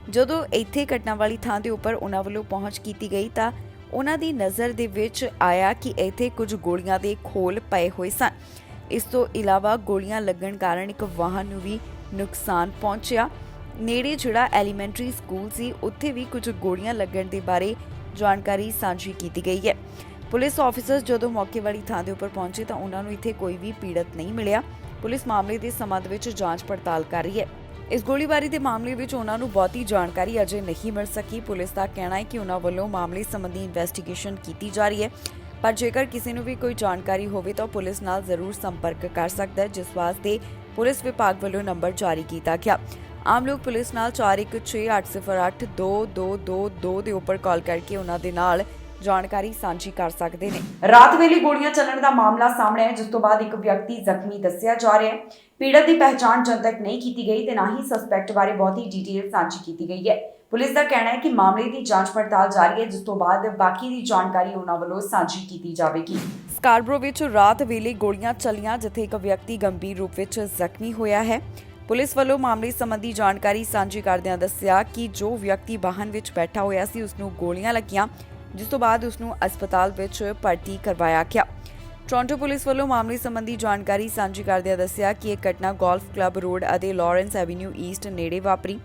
ਜਦੋਂ ਇੱਥੇ ਘਟਨਾ ਵਾਲੀ ਥਾਂ ਦੇ ਉੱਪਰ ਉਹਨਾਂ ਵੱਲੋਂ ਪਹੁੰਚ ਕੀਤੀ ਗਈ ਤਾਂ ਉਹਨਾਂ ਦੀ ਨਜ਼ਰ ਦੇ ਵਿੱਚ ਆਇਆ ਕਿ ਇੱਥੇ ਕੁਝ ਗੋਲੀਆਂ ਦੇ ਖੋਲ ਪਏ ਹੋਏ ਸਨ। ਇਸ ਤੋਂ ਇਲਾਵਾ ਗੋਲੀਆਂ ਲੱਗਣ ਕਾਰਨ ਇੱਕ ਵਾਹਨ ਨੂੰ ਵੀ ਨੁਕਸਾਨ ਪਹੁੰਚਿਆ। ਨੇੜੇ ਜਿਹੜਾ ਐਲੀਮੈਂਟਰੀ ਸਕੂਲ ਸੀ ਉੱਥੇ ਵੀ ਕੁਝ ਗੋਲੀਆਂ ਲੱਗਣ ਦੇ ਬਾਰੇ ਜਾਣਕਾਰੀ ਸਾਂਝੀ ਕੀਤੀ ਗਈ ਹੈ। ਪੁਲਿਸ ਆਫੀਸਰਸ ਜਦੋਂ ਮੌਕੇ ਵਾਲੀ ਥਾਂ ਦੇ ਉੱਪਰ ਪਹੁੰਚੇ ਤਾਂ ਉਹਨਾਂ ਨੂੰ ਇੱਥੇ ਕੋਈ ਵੀ ਪੀੜਤ ਨਹੀਂ ਮਿਲਿਆ। ਪੁਲਿਸ ਮਾਮਲੇ ਦੇ ਸੰਬੰਧ ਵਿੱਚ ਜਾਂਚ ਪੜਤਾਲ ਕਰ ਰਹੀ ਹੈ। ਇਸ ਗੋਲੀਬਾਰੀ ਦੇ ਮਾਮਲੇ ਵਿੱਚ ਉਹਨਾਂ ਨੂੰ ਬਹੁਤੀ ਜਾਣਕਾਰੀ ਅਜੇ ਨਹੀਂ ਮਿਲ ਸਕੀ। ਪੁਲਿਸ ਦਾ ਕਹਿਣਾ ਹੈ ਕਿ ਉਹਨਾਂ ਵੱਲੋਂ ਮਾਮਲੇ ਸੰਬੰਧੀ ਇਨਵੈਸਟੀਗੇਸ਼ਨ ਕੀਤੀ ਜਾ ਰਹੀ ਹੈ, ਪਰ ਜੇਕਰ ਕਿਸੇ ਨੂੰ ਵੀ ਕੋਈ ਜਾਣਕਾਰੀ ਹੋਵੇ ਤਾਂ ਪੁਲਿਸ ਨਾਲ ਜ਼ਰੂਰ ਸੰਪਰਕ ਕਰ ਸਕਦਾ ਹੈ, ਜਿਸ ਵਾਸਤੇ ਪੁਲਿਸ ਵਿਭਾਗ ਵੱਲੋਂ ਨੰਬਰ ਜਾਰੀ ਕੀਤਾ ਗਿਆ। ਆਮ ਲੋਕ ਪੁਲਿਸ ਨਾਲ 4168082222 ਦੇ ਉੱਪਰ ਕਾਲ ਕਰਕੇ ਉਹਨਾਂ ਦੇ ਨਾਲ ਜਾਣਕਾਰੀ ਸਾਂਝੀ ਕਰ ਸਕਦੇ ਨੇ। ਰਾਤ ਵੇਲੇ ਗੋਲੀਆਂ ਚੱਲਣ ਦਾ ਮਾਮਲਾ ਸਾਹਮਣੇ ਆਇਆ, ਜਿਸ ਤੋਂ ਬਾਅਦ ਇੱਕ ਵਿਅਕਤੀ ਜ਼ਖਮੀ ਦੱਸਿਆ ਜਾ ਰਿਹਾ ਹੈ। ਪੀੜਤ ਦੀ ਪਹਿਚਾਣ ਜਨਤਕ ਨਹੀਂ ਕੀਤੀ ਗਈ ਤੇ ਨਾ ਹੀ ਸਸਪੈਕਟ ਬਾਰੇ ਬਹੁਤੀ ਡਿਟੇਲ ਸਾਂਝੀ ਕੀਤੀ ਗਈ ਹੈ। ਪੁਲਿਸ ਦਾ ਕਹਿਣਾ ਹੈ ਕਿ ਮਾਮਲੇ ਦੀ ਜਾਂਚ ਪੜਤਾਲ ਜਾਰੀ ਹੈ, ਜਿਸ ਤੋਂ ਬਾਅਦ ਬਾਕੀ ਦੀ ਜਾਣਕਾਰੀ ਉਹਨਾਂ ਵੱਲੋਂ ਸਾਂਝੀ ਕੀਤੀ ਜਾਵੇਗੀ। ਸਕਾਰਬਰੋ ਵਿੱਚ ਰਾਤ ਵੇਲੇ ਗੋਲੀਆਂ ਚੱਲੀਆਂ, ਜਿੱਥੇ ਇੱਕ ਵਿਅਕਤੀ ਗੰਭੀਰ ਰੂਪ ਵਿੱਚ ਜ਼ਖਮੀ ਹੋਇਆ ਹੈ। ਪੁਲਿਸ ਵੱਲੋਂ ਮਾਮਲੇ ਸੰਬੰਧੀ ਜਾਣਕਾਰੀ ਸਾਂਝੀ ਕਰਦਿਆਂ ਦੱਸਿਆ ਕਿ ਜੋ ਵਿਅਕਤੀ ਵਾਹਨ ਵਿੱਚ ਬੈਠਾ ਹੋਇਆ ਸੀ ਉਸ ਨੂੰ ਗੋਲੀਆਂ ਲੱਗੀਆਂ, ਜਿਸ ਤੋਂ ਬਾਅਦ ਉਸ ਨੂੰ ਹਸਪਤਾਲ ਵਿੱਚ ਭਰਤੀ ਕਰਵਾਇਆ ਗਿਆ। ਟੋਰਾਂਟੋ ਪੁਲਿਸ ਵੱਲੋਂ ਮਾਮਲੇ ਸੰਬੰਧੀ ਜਾਣਕਾਰੀ ਸਾਂਝੀ ਕਰਦਿਆਂ ਦੱਸਿਆ ਕਿ ਇਹ ਘਟਨਾ ਗੋਲਫ ਕਲੱਬ ਰੋਡ ਅਤੇ ਲਾਰੈਂਸ ਐਵੀਨਿਊ ਈਸਟ ਨੇੜੇ ਵਾਪਰੀ।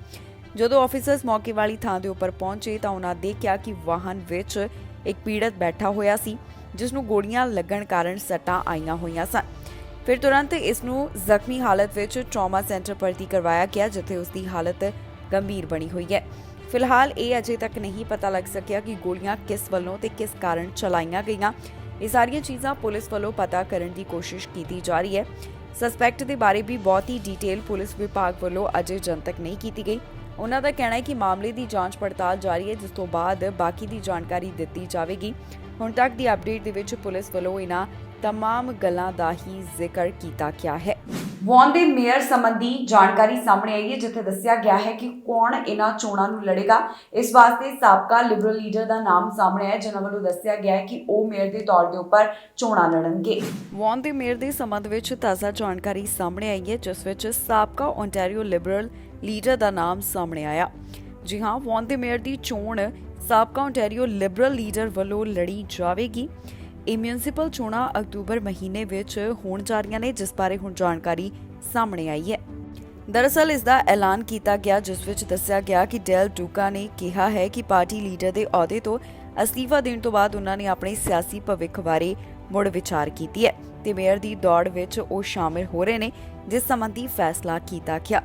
ਜਦੋਂ ਆਫੀਸਰਸ ਮੌਕੇ ਵਾਲੀ ਥਾਂ ਦੇ ਉੱਪਰ ਪਹੁੰਚੇ ਤਾਂ ਉਹਨਾਂ ਦੇਖਿਆ ਕਿ ਵਾਹਨ ਵਿੱਚ ਇੱਕ ਪੀੜਤ ਬੈਠਾ ਹੋਇਆ ਸੀ, ਜਿਸ ਨੂੰ ਗੋਲੀਆਂ ਲੱਗਣ ਕਾਰਨ ਸੱਟਾਂ ਆਈਆਂ ਹੋਈਆਂ ਸਨ। ਫਿਰ ਤੁਰੰਤ ਇਸ ਨੂੰ ਜ਼ਖਮੀ ਹਾਲਤ ਵਿੱਚ ਟਰਾਮਾ ਸੈਂਟਰ ਭਰਤੀ ਕਰਵਾਇਆ ਗਿਆ, ਜਿੱਥੇ ਉਸ ਦੀ ਹਾਲਤ ਗੰਭੀਰ ਬਣੀ ਹੋਈ ਹੈ। ਫਿਲਹਾਲ ਇਹ ਅਜੇ ਤੱਕ ਨਹੀਂ ਪਤਾ ਲੱਗ ਸਕਿਆ ਕਿ ਗੋਲੀਆਂ ਕਿਸ ਵੱਲੋਂ ਤੇ ਕਿਸ ਕਾਰਨ ਚਲਾਈਆਂ ਗਈਆਂ। ਇਹ ਸਾਰੀਆਂ ਚੀਜ਼ਾਂ ਪੁਲਿਸ ਵੱਲੋਂ ਪਤਾ ਕਰਨ ਦੀ ਕੋਸ਼ਿਸ਼ ਕੀਤੀ ਜਾ ਰਹੀ ਹੈ। ਸਸਪੈਕਟ ਦੇ ਬਾਰੇ ਵੀ ਬਹੁਤੀ ਡਿਟੇਲ ਪੁਲਿਸ ਵਿਭਾਗ ਵੱਲੋਂ ਅਜੇ ਜਨਤਕ ਨਹੀਂ ਕੀਤੀ ਗਈ। ਉਹਨਾਂ ਦਾ ਕਹਿਣਾ ਹੈ ਕਿ ਮਾਮਲੇ ਦੀ ਜਾਂਚ ਪੜਤਾਲ ਜਾਰੀ ਹੈ, ਜਿਸ ਤੋਂ ਬਾਅਦ ਬਾਕੀ ਦੀ ਜਾਣਕਾਰੀ ਦਿੱਤੀ ਜਾਵੇਗੀ। ਹੁਣ ਤੱਕ ਦੀ ਅਪਡੇਟ ਦੇ ਵਿੱਚ ਪੁਲਿਸ ਵੱਲੋਂ ਇਹਨਾਂ तमाम ਗੱਲਾਂ ਦਾ ਹੀ ਜ਼ਿਕਰ ਕੀਤਾ ਗਿਆ ਹੈ। ਵੌਨ ਦੇ ਮੇਅਰ ਸੰਬੰਧੀ ਜਾਣਕਾਰੀ ਸਾਹਮਣੇ ਆਈ ਹੈ, ਜਿੱਥੇ ਦੱਸਿਆ ਗਿਆ ਹੈ ਕਿ ਕੌਣ ਇਹਨਾਂ ਚੋਣਾਂ ਨੂੰ ਲੜੇਗਾ। ਇਸ ਵਾਸਤੇ ਸਾਬਕਾ ਲਿਬਰਲ ਲੀਡਰ ਦਾ ਨਾਮ ਸਾਹਮਣੇ ਆਇਆ, ਜਿਨ੍ਹਾਂ ਵੱਲੋਂ ਦੱਸਿਆ ਗਿਆ ਹੈ ਕਿ ਉਹ ਮੇਅਰ ਦੇ ਤੌਰ ਦੇ ਉੱਪਰ ਚੋਣਾਂ ਲੜਨਗੇ। ਵੌਨ ਦੇ ਮੇਅਰ ਦੇ ਸੰਬੰਧ ਵਿੱਚ ਤਾਜ਼ਾ ਜਾਣਕਾਰੀ ਸਾਹਮਣੇ ਆਈ ਹੈ, ਜਿਸ ਵਿੱਚ ਸਾਬਕਾ ਓਨਟਾਰੀਓ ਲਿਬਰਲ ਲੀਡਰ ਦਾ ਨਾਮ ਸਾਹਮਣੇ ਆਇਆ। ਜੀ ਹਾਂ, ਵੌਨ ਦੇ ਮੇਅਰ ਦੀ ਚੋਣ ਸਾਬਕਾ ਓਨਟਾਰੀਓ ਲਿਬਰਲ ਲੀਡਰ ਵੱਲੋਂ ਲੜੀ ਜਾਵੇਗੀ। ਇਹ ਮਿਊਨਿਸਪਲ ਚੋਣਾਂ ਅਕਤੂਬਰ ਮਹੀਨੇ ਵਿੱਚ ਹੋਣ ਜਾ ਰਹੀਆਂ ਨੇ, ਜਿਸ ਬਾਰੇ ਹੁਣ ਜਾਣਕਾਰੀ ਸਾਹਮਣੇ ਆਈ ਹੈ। ਦਰਅਸਲ ਇਸ ਦਾ ਐਲਾਨ ਕੀਤਾ ਗਿਆ, ਜਿਸ ਵਿੱਚ ਦੱਸਿਆ ਗਿਆ ਕਿ ਡੈਲ ਡੂਕਾ ਨੇ ਕਿਹਾ ਹੈ ਕਿ ਪਾਰਟੀ ਲੀਡਰ ਦੇ ਅਹੁਦੇ ਤੋਂ ਅਸਤੀਫਾ ਦੇਣ ਤੋਂ ਬਾਅਦ ਉਹਨਾਂ ਨੇ ਆਪਣੇ ਸਿਆਸੀ ਭਵਿੱਖ ਬਾਰੇ ਮੁੜ ਵਿਚਾਰ ਕੀਤੀ ਹੈ ਤੇ ਮੇਅਰ ਦੀ ਦੌੜ ਵਿੱਚ ਉਹ ਸ਼ਾਮਿਲ ਹੋ ਰਹੇ ਨੇ, ਜਿਸ ਸੰਬੰਧੀ ਫੈਸਲਾ ਕੀਤਾ ਗਿਆ।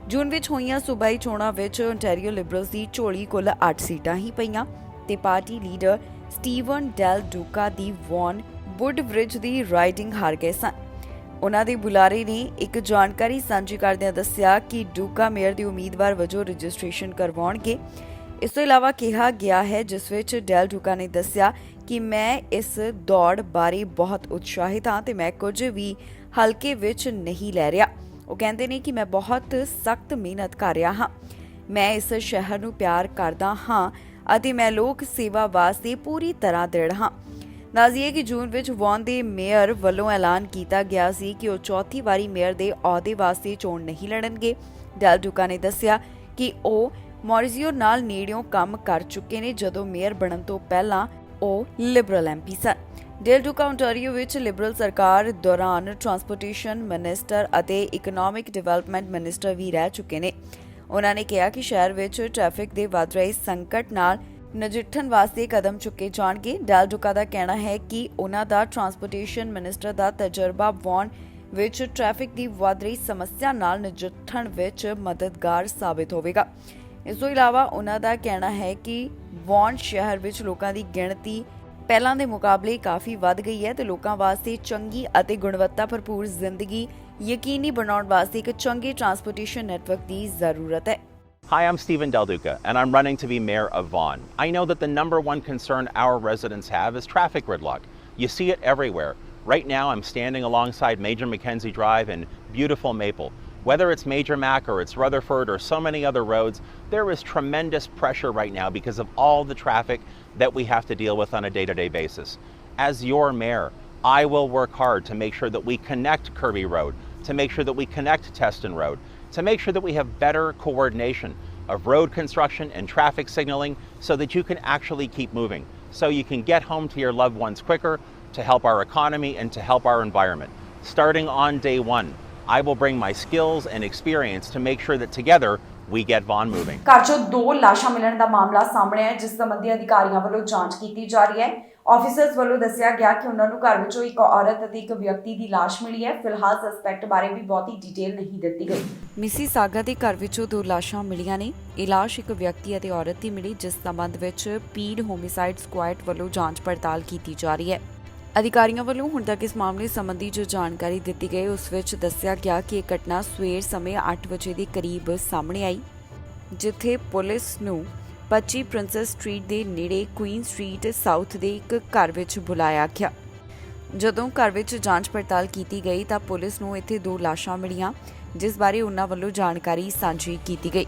ਜੂਨ ਵਿੱਚ ਹੋਈਆਂ ਸੂਬਾਈ ਚੋਣਾਂ ਵਿੱਚ ਓਨਟਾਰੀਓ ਲਿਬਰਲਸ ਦੀ ਝੋਲੀ ਕੁੱਲ 8 ਸੀਟਾਂ ਹੀ ਪਈਆਂ ਤੇ ਪਾਰਟੀ ਲੀਡਰ ਸਟੀਵਨ ਡੈਲ ਡੂਕਾ ਦੀ ਵੌਨ ਵੁੱਡਬ੍ਰਿਜ ਦੀ ਰਾਈਡਿੰਗ ਹਾਰ ਗਏ ਸਨ। ਉਹਨਾਂ ਦੇ ਬੁਲਾਰੇ ਨੇ ਇੱਕ ਜਾਣਕਾਰੀ ਸਾਂਝੀ ਕਰਦਿਆਂ ਦੱਸਿਆ ਕਿ ਡੂਕਾ ਮੇਅਰ ਦੇ ਉਮੀਦਵਾਰ ਵਜੋਂ ਰਜਿਸਟ੍ਰੇਸ਼ਨ ਕਰਵਾਉਣਗੇ। ਇਸ ਤੋਂ ਇਲਾਵਾ ਕਿਹਾ ਗਿਆ ਹੈ, ਜਿਸ ਵਿੱਚ ਡੈਲ ਡੂਕਾ ਨੇ ਦੱਸਿਆ ਕਿ ਮੈਂ ਇਸ ਦੌੜ ਬਾਰੇ ਬਹੁਤ ਉਤਸ਼ਾਹਿਤ ਹਾਂ ਤੇ ਮੈਂ ਕੁਝ ਵੀ ਹਲਕੇ ਵਿੱਚ ਨਹੀਂ ਲੈ ਰਿਹਾ। ਉਹ ਕਹਿੰਦੇ ਨੇ ਕਿ ਮੈਂ ਬਹੁਤ ਸਖਤ ਮਿਹਨਤ ਕਰ ਰਿਹਾ ਹਾਂ, ਮੈਂ ਇਸ ਸ਼ਹਿਰ ਨੂੰ ਪਿਆਰ ਕਰਦਾ ਹਾਂ ਅਤੇ ਮੈਂ ਲੋਕ ਸੇਵਾ ਵਾਸਤੇ ਪੂਰੀ ਤਰ੍ਹਾਂ ਦ੍ਰਿੜ ਹਾਂ। ਦੱਸਦੀਏ ਕਿ ਜੂਨ ਵਿੱਚ ਵੌਨ ਦੇ ਮੇਅਰ ਵੱਲੋਂ ਐਲਾਨ ਕੀਤਾ ਗਿਆ ਸੀ ਕਿ ਉਹ ਚੌਥੀ ਵਾਰੀ ਮੇਅਰ ਦੇ ਅਹੁਦੇ ਵਾਸਤੇ ਚੋਣ ਨਹੀਂ ਲੜਨਗੇ। ਡੈਲ ਡੂਕਾ ਨੇ ਦੱਸਿਆ ਕਿ ਉਹ ਮੌਰਿਜ਼ੀਓ ਨਾਲ ਨੇੜਿਓਂ ਕੰਮ ਕਰ ਚੁੱਕੇ ਨੇ, ਜਦੋਂ ਮੇਅਰ ਬਣਨ ਤੋਂ ਪਹਿਲਾਂ ਉਹ ਲਿਬਰਲ ਐਮਪੀ ਸਨ। ਡੈਲ ਡੂਕਾ ਓਨਟਾਰੀਓ ਵਿੱਚ ਲਿਬਰਲ ਸਰਕਾਰ ਦੌਰਾਨ ਟਰਾਂਸਪੋਰਟੇਸ਼ਨ ਮਿਨਿਸਟਰ ਅਤੇ ਇਕਨੋਮਿਕ ਡਿਵੈਲਪਮੈਂਟ ਮਿਨਿਸਟਰ ਵੀ ਰਹਿ ਚੁੱਕੇ ਨੇ। ਉਹਨਾਂ ਨੇ ਕਿਹਾ ਕਿ ਸ਼ਹਿਰ ਵਿੱਚ ਟ੍ਰੈਫਿਕ ਦੇ ਵੱਧ ਰਹੇ ਸੰਕਟ ਨਾਲ ਨਜਿੱਠਣ ਵਾਸਤੇ ਕਦਮ ਚੁੱਕੇ ਜਾਣਗੇ। ਡੈਲ ਡੂਕਾ ਦਾ ਕਹਿਣਾ ਹੈ ਕਿ ਉਹਨਾਂ ਦਾ ਟਰਾਂਸਪੋਰਟੇਸ਼ਨ ਮਿਨਿਸਟਰ ਦਾ ਤਜਰਬਾ ਵੌਨ ਵਿੱਚ ਟ੍ਰੈਫਿਕ ਦੀ ਵੱਧ ਰਹੀ ਸਮੱਸਿਆ ਨਾਲ ਨਜਿੱਠਣ ਵਿੱਚ ਮਦਦਗਾਰ ਸਾਬਿਤ ਹੋਵੇਗਾ। ਇਸ ਤੋਂ ਇਲਾਵਾ ਉਹਨਾਂ ਦਾ ਕਹਿਣਾ ਹੈ ਕਿ ਵੌਨ ਸ਼ਹਿਰ ਵਿੱਚ ਲੋਕਾਂ ਦੀ ਗਿਣਤੀ ਪਹਿਲਾਂ ਦੇ ਮੁਕਾਬਲੇ ਕਾਫੀ ਵੱਧ ਗਈ ਹੈ ਤੇ ਲੋਕਾਂ ਵਾਸਤੇ ਚੰਗੀ ਅਤੇ ਗੁਣਵੱਤਾ ਭਰਪੂਰ ਜ਼ਿੰਦਗੀ ਯਕੀਨੀ ਬਣਾਉਣ ਵਾਸਤੇ ਇੱਕ ਚੰਗੇ ਟਰਾਂਸਪੋਰਟੇਸ਼ਨ ਨੈਟਵਰਕ ਦੀ ਜ਼ਰੂਰਤ ਹੈ। Hi, I'm Stephen Del Duca, and I'm running to be mayor of Vaughan. I know that the number one concern our residents have is traffic gridlock. You see it everywhere. Right now, I'm standing alongside Major Mackenzie Drive in beautiful Maple. Whether it's Major Mac or it's Rutherford or so many other roads, there is tremendous pressure right now because of all the traffic that we have to deal with on a day-to-day basis. As your mayor, I will work hard to make sure that we connect Kirby Road, to make sure that we connect Teston Road, to make sure that we have better coordination of road construction and traffic signaling so that you can actually keep moving, so you can get home to your loved ones quicker, to help our economy and to help our environment. Starting on day one, I will bring my skills and experience to make sure that together we get Vaughan moving. ਘਰ 'ਚੋਂ 2 ਲਾਸ਼ਾਂ ਮਿਲਣ ਦਾ ਮਾਮਲਾ ਸਾਹਮਣੇ ਆਇਆ, ਜਿਸ ਸੰਬੰਧੀ ਅਧਿਕਾਰੀਆਂ ਵੱਲੋਂ ਜਾਂਚ ਕੀਤੀ ਜਾ ਰਹੀ ਹੈ। ਆਫੀਸਰਸ ਵੱਲੋਂ ਦੱਸਿਆ ਗਿਆ ਕਿ ਉਹਨਾਂ ਨੂੰ ਘਰ ਵਿੱਚੋਂ ਇੱਕ ਔਰਤ ਅਤੇ ਇੱਕ ਵਿਅਕਤੀ ਦੀ ਲਾਸ਼ ਮਿਲੀ ਹੈ। ਫਿਲਹਾਲ ਸਸਪੈਕਟ ਬਾਰੇ ਵੀ ਬਹੁਤੀ ਡਿਟੇਲ ਨਹੀਂ ਦਿੱਤੀ ਗਈ। ਮਿਸੀਸਾਗਾ ਦੇ ਘਰ ਵਿੱਚੋਂ 2 ਲਾਸ਼ਾਂ ਮਿਲੀਆਂ ਨੇ। ਇਹ ਲਾਸ਼ ਇੱਕ ਵਿਅਕਤੀ ਅਤੇ ਔਰਤ ਦੀ ਮਿਲੀ, ਜਿਸ ਸੰਬੰਧ ਵਿੱਚ ਪੀਡ ਹੋਮਿਸਾਈਡ ਸਕੁਐਡ ਵੱਲੋਂ ਜਾਂਚ ਪੜਤਾਲ ਕੀਤੀ ਜਾ ਰਹੀ ਹੈ। ਅਧਿਕਾਰੀਆਂ ਵੱਲੋਂ ਹੁਣ ਤੱਕ ਇਸ ਮਾਮਲੇ ਸੰਬੰਧੀ ਜੋ ਜਾਣਕਾਰੀ ਦਿੱਤੀ ਗਈ, ਉਸ ਵਿੱਚ ਦੱਸਿਆ ਗਿਆ ਕਿ ਇਹ ਘਟਨਾ ਸਵੇਰ ਸਮੇਂ 8 ਵਜੇ ਦੇ ਕਰੀਬ ਸਾਹਮਣੇ ਆਈ, ਜਿੱਥੇ ਪੁਲਿਸ ਨੂੰ 25 ਪ੍ਰਿੰਸੈਸ ਸਟਰੀਟ ਦੇ ਨੇੜੇ ਕੁਈਨ ਸਟਰੀਟ ਸਾਊਥ ਦੇ ਇੱਕ ਘਰ ਵਿੱਚ ਬੁਲਾਇਆ ਗਿਆ। ਜਦੋਂ ਘਰ ਵਿੱਚ ਜਾਂਚ ਪੜਤਾਲ ਕੀਤੀ ਗਈ ਤਾਂ ਪੁਲਿਸ ਨੂੰ ਇੱਥੇ 2 ਲਾਸ਼ਾਂ ਮਿਲੀਆਂ, ਜਿਸ ਬਾਰੇ ਉਹਨਾਂ ਵੱਲੋਂ ਜਾਣਕਾਰੀ ਸਾਂਝੀ ਕੀਤੀ ਗਈ।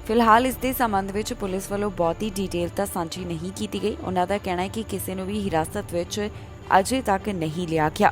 ਫਿਲਹਾਲ ਇਸ ਦੇ ਸੰਬੰਧ ਵਿੱਚ ਪੁਲਿਸ ਵੱਲੋਂ ਬਹੁਤੀ ਡਿਟੇਲ ਤਾਂ ਸਾਂਝੀ ਨਹੀਂ ਕੀਤੀ ਗਈ। ਉਹਨਾਂ ਦਾ ਕਹਿਣਾ ਹੈ ਕਿ ਕਿਸੇ ਨੂੰ ਵੀ ਹਿਰਾਸਤ ਵਿੱਚ ਅਜੇ ਤੱਕ ਨਹੀਂ ਲਿਆ ਗਿਆ।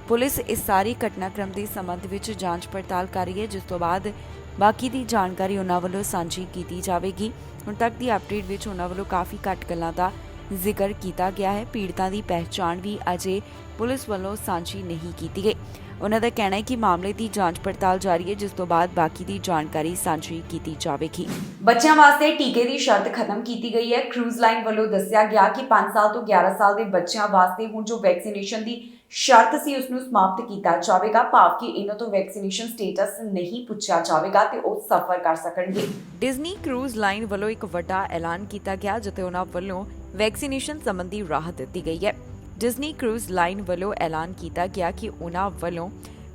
ਪੁਲਿਸ ਇਸ ਸਾਰੀ ਘਟਨਾਕ੍ਰਮ ਦੇ ਸੰਬੰਧ ਵਿੱਚ ਜਾਂਚ ਪੜਤਾਲ ਕਰ ਰਹੀ ਹੈ, ਜਿਸ ਤੋਂ ਬਾਅਦ ਬਾਕੀ ਦੀ ਜਾਣਕਾਰੀ ਉਹਨਾਂ ਵੱਲੋਂ ਸਾਂਝੀ ਕੀਤੀ ਜਾਵੇਗੀ। ਹੁਣ ਤੱਕ ਦੀ ਅਪਡੇਟ ਵਿੱਚ ਉਹਨਾਂ ਵੱਲੋਂ ਕਾਫੀ ਘੱਟ ਗੱਲਾਂ ਦਾ ਜ਼ਿਕਰ ਕੀਤਾ ਗਿਆ ਹੈ। ਪੀੜਤਾਂ ਦੀ ਪਹਿਚਾਣ ਵੀ ਅਜੇ ਪੁਲਿਸ ਵੱਲੋਂ ਸਾਂਝੀ ਨਹੀਂ ਕੀਤੀ ਗਈ। ਉਹਨਾਂ ਦਾ ਕਹਿਣਾ ਹੈ ਕਿ ਮਾਮਲੇ ਦੀ ਜਾਂਚ ਪੜਤਾਲ ਜਾਰੀ ਹੈ, ਜਿਸ ਤੋਂ ਬਾਅਦ ਬਾਕੀ ਦੀ ਜਾਣਕਾਰੀ ਸਾਂਝੀ ਕੀਤੀ ਜਾਵੇਗੀ। ਬੱਚਿਆਂ ਵਾਸਤੇ ਟੀਕੇ ਦੀ ਸ਼ਰਤ ਖਤਮ ਕੀਤੀ ਗਈ ਹੈ। ਕਰੂਜ਼ ਲਾਈਨ ਵੱਲੋਂ ਦੱਸਿਆ ਗਿਆ ਕਿ 5 ਸਾਲ ਤੋਂ 11 ਸਾਲ ਦੇ ਬੱਚਿਆਂ ਵਾਸਤੇ ਹੁਣ ਜੋ ਵੈਕਸੀਨੇਸ਼ਨ ਦੀ ਸ਼ਰਤ ਸੀ ਉਸ ਨੂੰ ਸਮਾਪਤ ਕੀਤਾ ਜਾਵੇਗਾ। ਭਾਵ ਕਿ ਇਹਨਾਂ ਤੋਂ ਵੈਕਸੀਨੇਸ਼ਨ ਸਟੇਟਸ ਨਹੀਂ ਪੁੱਛਿਆ ਜਾਵੇਗਾ ਤੇ ਉਹ ਸਫ਼ਰ ਕਰ ਸਕਣਗੇ। ਡਿਜ਼ਨੀ ਕਰੂਜ਼ ਲਾਈਨ ਵੱਲੋਂ ਇੱਕ ਵੱਡਾ ਐਲਾਨ ਕੀਤਾ ਗਿਆ, ਜਿੱਥੇ ਉਹਨਾਂ ਵੱਲੋਂ ਵੈਕਸੀਨੇਸ਼ਨ ਸੰਬੰਧੀ ਰਾਹਤ ਦਿੱਤੀ ਗਈ ਹੈ। ਡਿਜ਼ਨੀ ਕਰੂਜ਼ ਲਾਈਨ ਵੱਲੋਂ ਐਲਾਨ ਕੀਤਾ ਗਿਆ ਕਿ ਉਹਨਾਂ ਵੱਲੋਂ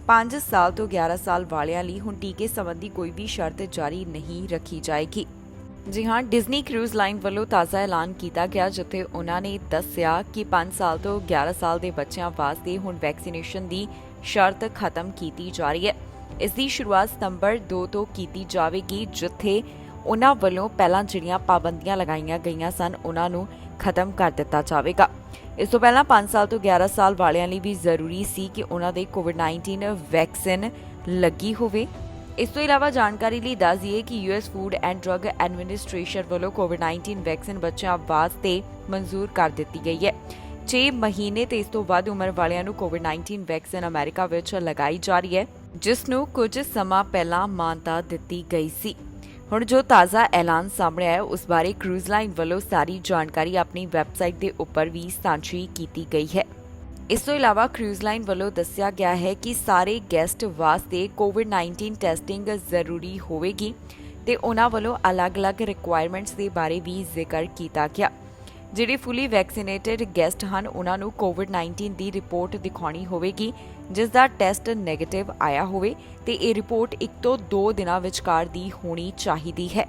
5 ਸਾਲ ਤੋਂ 11 ਸਾਲ ਵਾਲਿਆਂ ਲਈ ਹੁਣ ਟੀਕੇ ਸੰਬੰਧੀ ਕੋਈ ਵੀ ਸ਼ਰਤ ਜਾਰੀ ਨਹੀਂ ਰੱਖੀ ਜਾਏਗੀ। ਜੀ ਹਾਂ, ਡਿਜ਼ਨੀ ਕਰੂਜ਼ ਲਾਈਨ ਵੱਲੋਂ ਤਾਜ਼ਾ ਐਲਾਨ ਕੀਤਾ ਗਿਆ, ਜਿੱਥੇ ਉਹਨਾਂ ਨੇ ਦੱਸਿਆ ਕਿ 5 ਸਾਲ ਤੋਂ 11 ਸਾਲ ਦੇ ਬੱਚਿਆਂ ਵਾਸਤੇ ਹੁਣ ਵੈਕਸੀਨੇਸ਼ਨ ਦੀ ਸ਼ਰਤ ਖਤਮ ਕੀਤੀ ਜਾ ਰਹੀ ਹੈ। ਇਸ ਦੀ ਸ਼ੁਰੂਆਤ ਸਤੰਬਰ 2 ਤੋਂ ਕੀਤੀ ਜਾਵੇਗੀ, ਜਿੱਥੇ ਉਹਨਾਂ ਵੱਲੋਂ ਪਹਿਲਾਂ ਜਿਹੜੀਆਂ ਪਾਬੰਦੀਆਂ ਲਗਾਈਆਂ ਗਈਆਂ ਸਨ ਉਹਨਾਂ ਨੂੰ ਖਤਮ ਕਰ ਦਿੱਤਾ ਜਾਵੇਗਾ। ਇਸ ਤੋਂ ਪਹਿਲਾਂ 5 ਸਾਲ ਤੋਂ 11 ਸਾਲ ਵਾਲਿਆਂ ਲਈ ਵੀ ਜ਼ਰੂਰੀ ਸੀ ਕਿ ਉਹਨਾਂ ਦੇ ਕੋਵਿਡ-19 ਵੈਕਸੀਨ ਲੱਗੀ ਹੋਵੇ। ਇਸ ਤੋਂ ਇਲਾਵਾ ਜਾਣਕਾਰੀ ਲਈ ਦੱਸ ਦਈਏ ਕਿ US food and drug administration ਵੱਲੋਂ ਕੋਵਿਡ-19 ਵੈਕਸੀਨ ਬੱਚਿਆਂ ਵਾਸਤੇ ਮਨਜ਼ੂਰ ਕਰ ਦਿੱਤੀ ਗਈ ਹੈ। 6 ਮਹੀਨੇ ਤੇ ਇਸ ਤੋਂ ਵੱਧ ਉਮਰ ਵਾਲਿਆਂ ਨੂੰ ਕੋਵਿਡ-19 ਵੈਕਸੀਨ ਅਮਰੀਕਾ ਵਿੱਚ ਲਗਾਈ ਜਾ ਰਹੀ ਹੈ, ਜਿਸ ਨੂੰ ਕੁਝ ਸਮਾਂ ਪਹਿਲਾਂ ਮਾਨਤਾ ਦਿੱਤੀ ਗਈ ਸੀ। ਹੁਣ ਜੋ ਤਾਜ਼ਾ ਐਲਾਨ ਸਾਹਮਣੇ ਆਇਆ ਉਸ ਬਾਰੇ ਕਰੂਜ਼ ਲਾਈਨ ਵੱਲੋਂ ਸਾਰੀ ਜਾਣਕਾਰੀ ਆਪਣੀ ਵੈਬਸਾਈਟ ਦੇ ਉੱਪਰ ਵੀ ਸਾਂਝੀ ਕੀਤੀ ਗਈ ਹੈ। ਇਸ ਤੋਂ ਇਲਾਵਾ ਕਰੂਜ਼ ਲਾਈਨ ਵੱਲੋਂ ਦੱਸਿਆ ਗਿਆ ਹੈ ਕਿ ਸਾਰੇ ਗੈਸਟ ਵਾਸਤੇ ਕੋਵਿਡ-19 ਟੈਸਟਿੰਗ ਜ਼ਰੂਰੀ ਹੋਵੇਗੀ ਤੇ ਉਹਨਾਂ ਵੱਲੋਂ ਅਲੱਗ-ਅਲੱਗ ਰਿਕੁਆਇਰਮੈਂਟਸ ਦੇ ਬਾਰੇ ਵੀ ਜ਼ਿਕਰ ਕੀਤਾ ਗਿਆ। ਜਿਹੜੇ ਫੁੱਲੀ ਵੈਕਸੀਨੇਟਡ ਗੈਸਟ ਹਨ ਉਹਨਾਂ ਨੂੰ ਕੋਵਿਡ-19 ਦੀ ਰਿਪੋਰਟ ਦਿਖਾਉਣੀ ਹੋਵੇਗੀ, ਜਿਸ ਦਾ ਟੈਸਟ ਨੈਗੇਟਿਵ ਆਇਆ ਹੋਵੇ ਤੇ ਇਹ ਰਿਪੋਰਟ 1 ਤੋਂ 2 ਦਿਨਾਂ ਵਿਚਕਾਰ ਦੀ ਹੋਣੀ ਚਾਹੀਦੀ ਹੈ।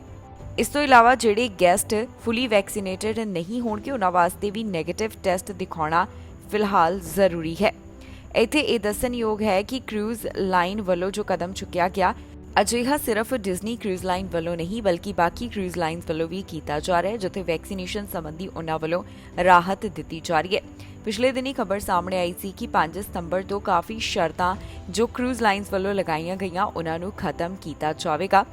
ਇਸ ਤੋਂ ਇਲਾਵਾ ਜਿਹੜੇ ਗੈਸਟ ਫੁੱਲੀ ਵੈਕਸੀਨੇਟਡ ਨਹੀਂ ਹੋਣਗੇ ਉਹਨਾਂ ਵਾਸਤੇ ਵੀ ਨੈਗੇਟਿਵ ਟੈਸਟ ਦਿਖਾਉਣਾ ਫਿਲਹਾਲ ਜ਼ਰੂਰੀ ਹੈ। ਇੱਥੇ ਇਹ ਦੱਸਣਯੋਗ ਹੈ ਕਿ ਕਰੂਜ਼ ਲਾਈਨ ਵੱਲੋਂ ਜੋ ਕਦਮ ਚੁੱਕਿਆ ਗਿਆ ਅਜਿਹਾ ਸਿਰਫ ਡਿਜ਼ਨੀ ਕਰੂਜ਼ ਲਾਈਨ ਵੱਲੋਂ ਨਹੀਂ ਬਲਕਿ ਬਾਕੀ ਕਰੂਜ਼ ਲਾਈਨਸ ਵੱਲੋਂ ਵੀ ਕੀਤਾ ਜਾ ਰਿਹਾ ਹੈ, ਜਿੱਥੇ ਵੈਕਸੀਨੇਸ਼ਨ ਸੰਬੰਧੀ ਉਹਨਾਂ ਵੱਲੋਂ ਰਾਹਤ ਦਿੱਤੀ ਜਾ ਰਹੀ ਹੈ। ਪਿਛਲੇ ਦਿਨੀ ਖਬਰ ਸਾਹਮਣੇ ਆਈ ਸੀ ਕਿ 5 ਸਤੰਬਰ ਤੋਂ ਕਾਫੀ ਸ਼ਰਤਾਂ ਜੋ ਕਰੂਜ਼ ਲਾਈਨਸ ਵੱਲੋਂ ਲਗਾਈਆਂ ਗਈਆਂ ਉਹਨਾਂ ਨੂੰ ਖਤਮ ਕੀਤਾ ਜਾਵੇਗਾ।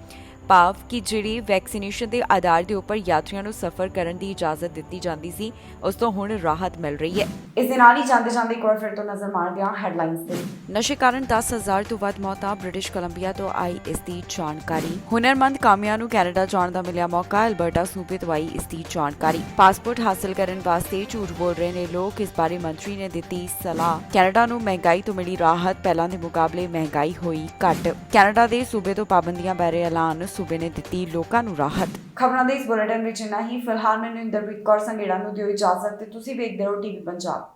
ਭਾਵ ਕਿ ਜਿਹੜੀ ਵੈਕਸੀਨੇਸ਼ਨ ਦੇ ਆਧਾਰ ਦੇ ਉੱਪਰ ਯਾਤਰੀਆਂ ਨੂੰ ਸਫ਼ਰ ਕਰਨ ਦੀ ਇਜਾਜ਼ਤ ਦਿੱਤੀ ਜਾਂਦੀ ਸੀ, ਉਸ ਤੋਂ ਹੁਣ ਰਾਹਤ ਮਿਲ ਰਹੀ ਹੈ। ਇਸ ਦੇ ਨਾਲ ਹੀ ਜਾਂਦੇ ਇੱਕ ਵਾਰ ਫਿਰ ਤੋਂ ਨਜ਼ਰ ਮਾਰਦੇ ਹਾਂ ਹੈਡਲਾਈਨਸ ਤੇ। ਨਸ਼ੇ ਕਾਰਨ 10,000 ਤੋਂ ਵੱਧ ਮੌਤਾਂ, ਬ੍ਰਿਟਿਸ਼ ਕੋਲੰਬੀਆ ਤੋਂ ਆਈ ਇਸ ਦੀ ਜਾਣਕਾਰੀ। ਹੁਨਰਮੰਦ ਕਾਮਿਆਂ ਨੂੰ ਕੈਨੇਡਾ ਜਾਣ ਦਾ ਮਿਲਿਆ ਮੌਕਾ, ਅਲਬਰਟਾ ਸੂਬੇ ਤੋਂ ਆਈ ਇਸ ਦੀ ਜਾਣਕਾਰੀ। ਪਾਸਪੋਰਟ ਹਾਸਲ ਕਰਨ ਵਾਸਤੇ ਝੂਠ ਬੋਲ ਰਹੇ ਨੇ ਲੋਕ, ਇਸ ਬਾਰੇ ਮੰਤਰੀ ਨੇ ਦਿੱਤੀ ਸਲਾਹ। ਕੈਨੇਡਾ ਨੂੰ ਮਹਿੰਗਾਈ ਤੋਂ ਮਿਲੀ ਰਾਹਤ, ਪਹਿਲਾਂ ਦੇ ਮੁਕਾਬਲੇ ਮਹਿੰਗਾਈ ਹੋਈ ਘੱਟ। ਕੈਨੇਡਾ ਦੇ ਸੂਬੇ ਤੋਂ ਪਾਬੰਦੀਆਂ ਬਾਰੇ ਐਲਾਨ, ਸੂਬੇ ਨੇ ਦਿੱਤੀ ਲੋਕਾਂ ਨੂੰ ਰਾਹਤ। ਖਬਰਾਂ ਦੇ ਇਸ ਬੁਲੇਟਿਨ ਵਿੱਚ ਇੰਨਾ ਹੀ। ਫਿਲਹਾਲ ਮੈਨੂੰ ਇੰਦਰਪ੍ਰੀਤ ਕੌਰ ਸੰਘੇੜਾ ਨੂੰ ਦਿਓ ਇਜਾਜ਼ਤ ਤੇ ਤੁਸੀਂ ਵੇਖਦੇ ਰਹੋ ਟੀਵੀ ਪੰਜਾਬ।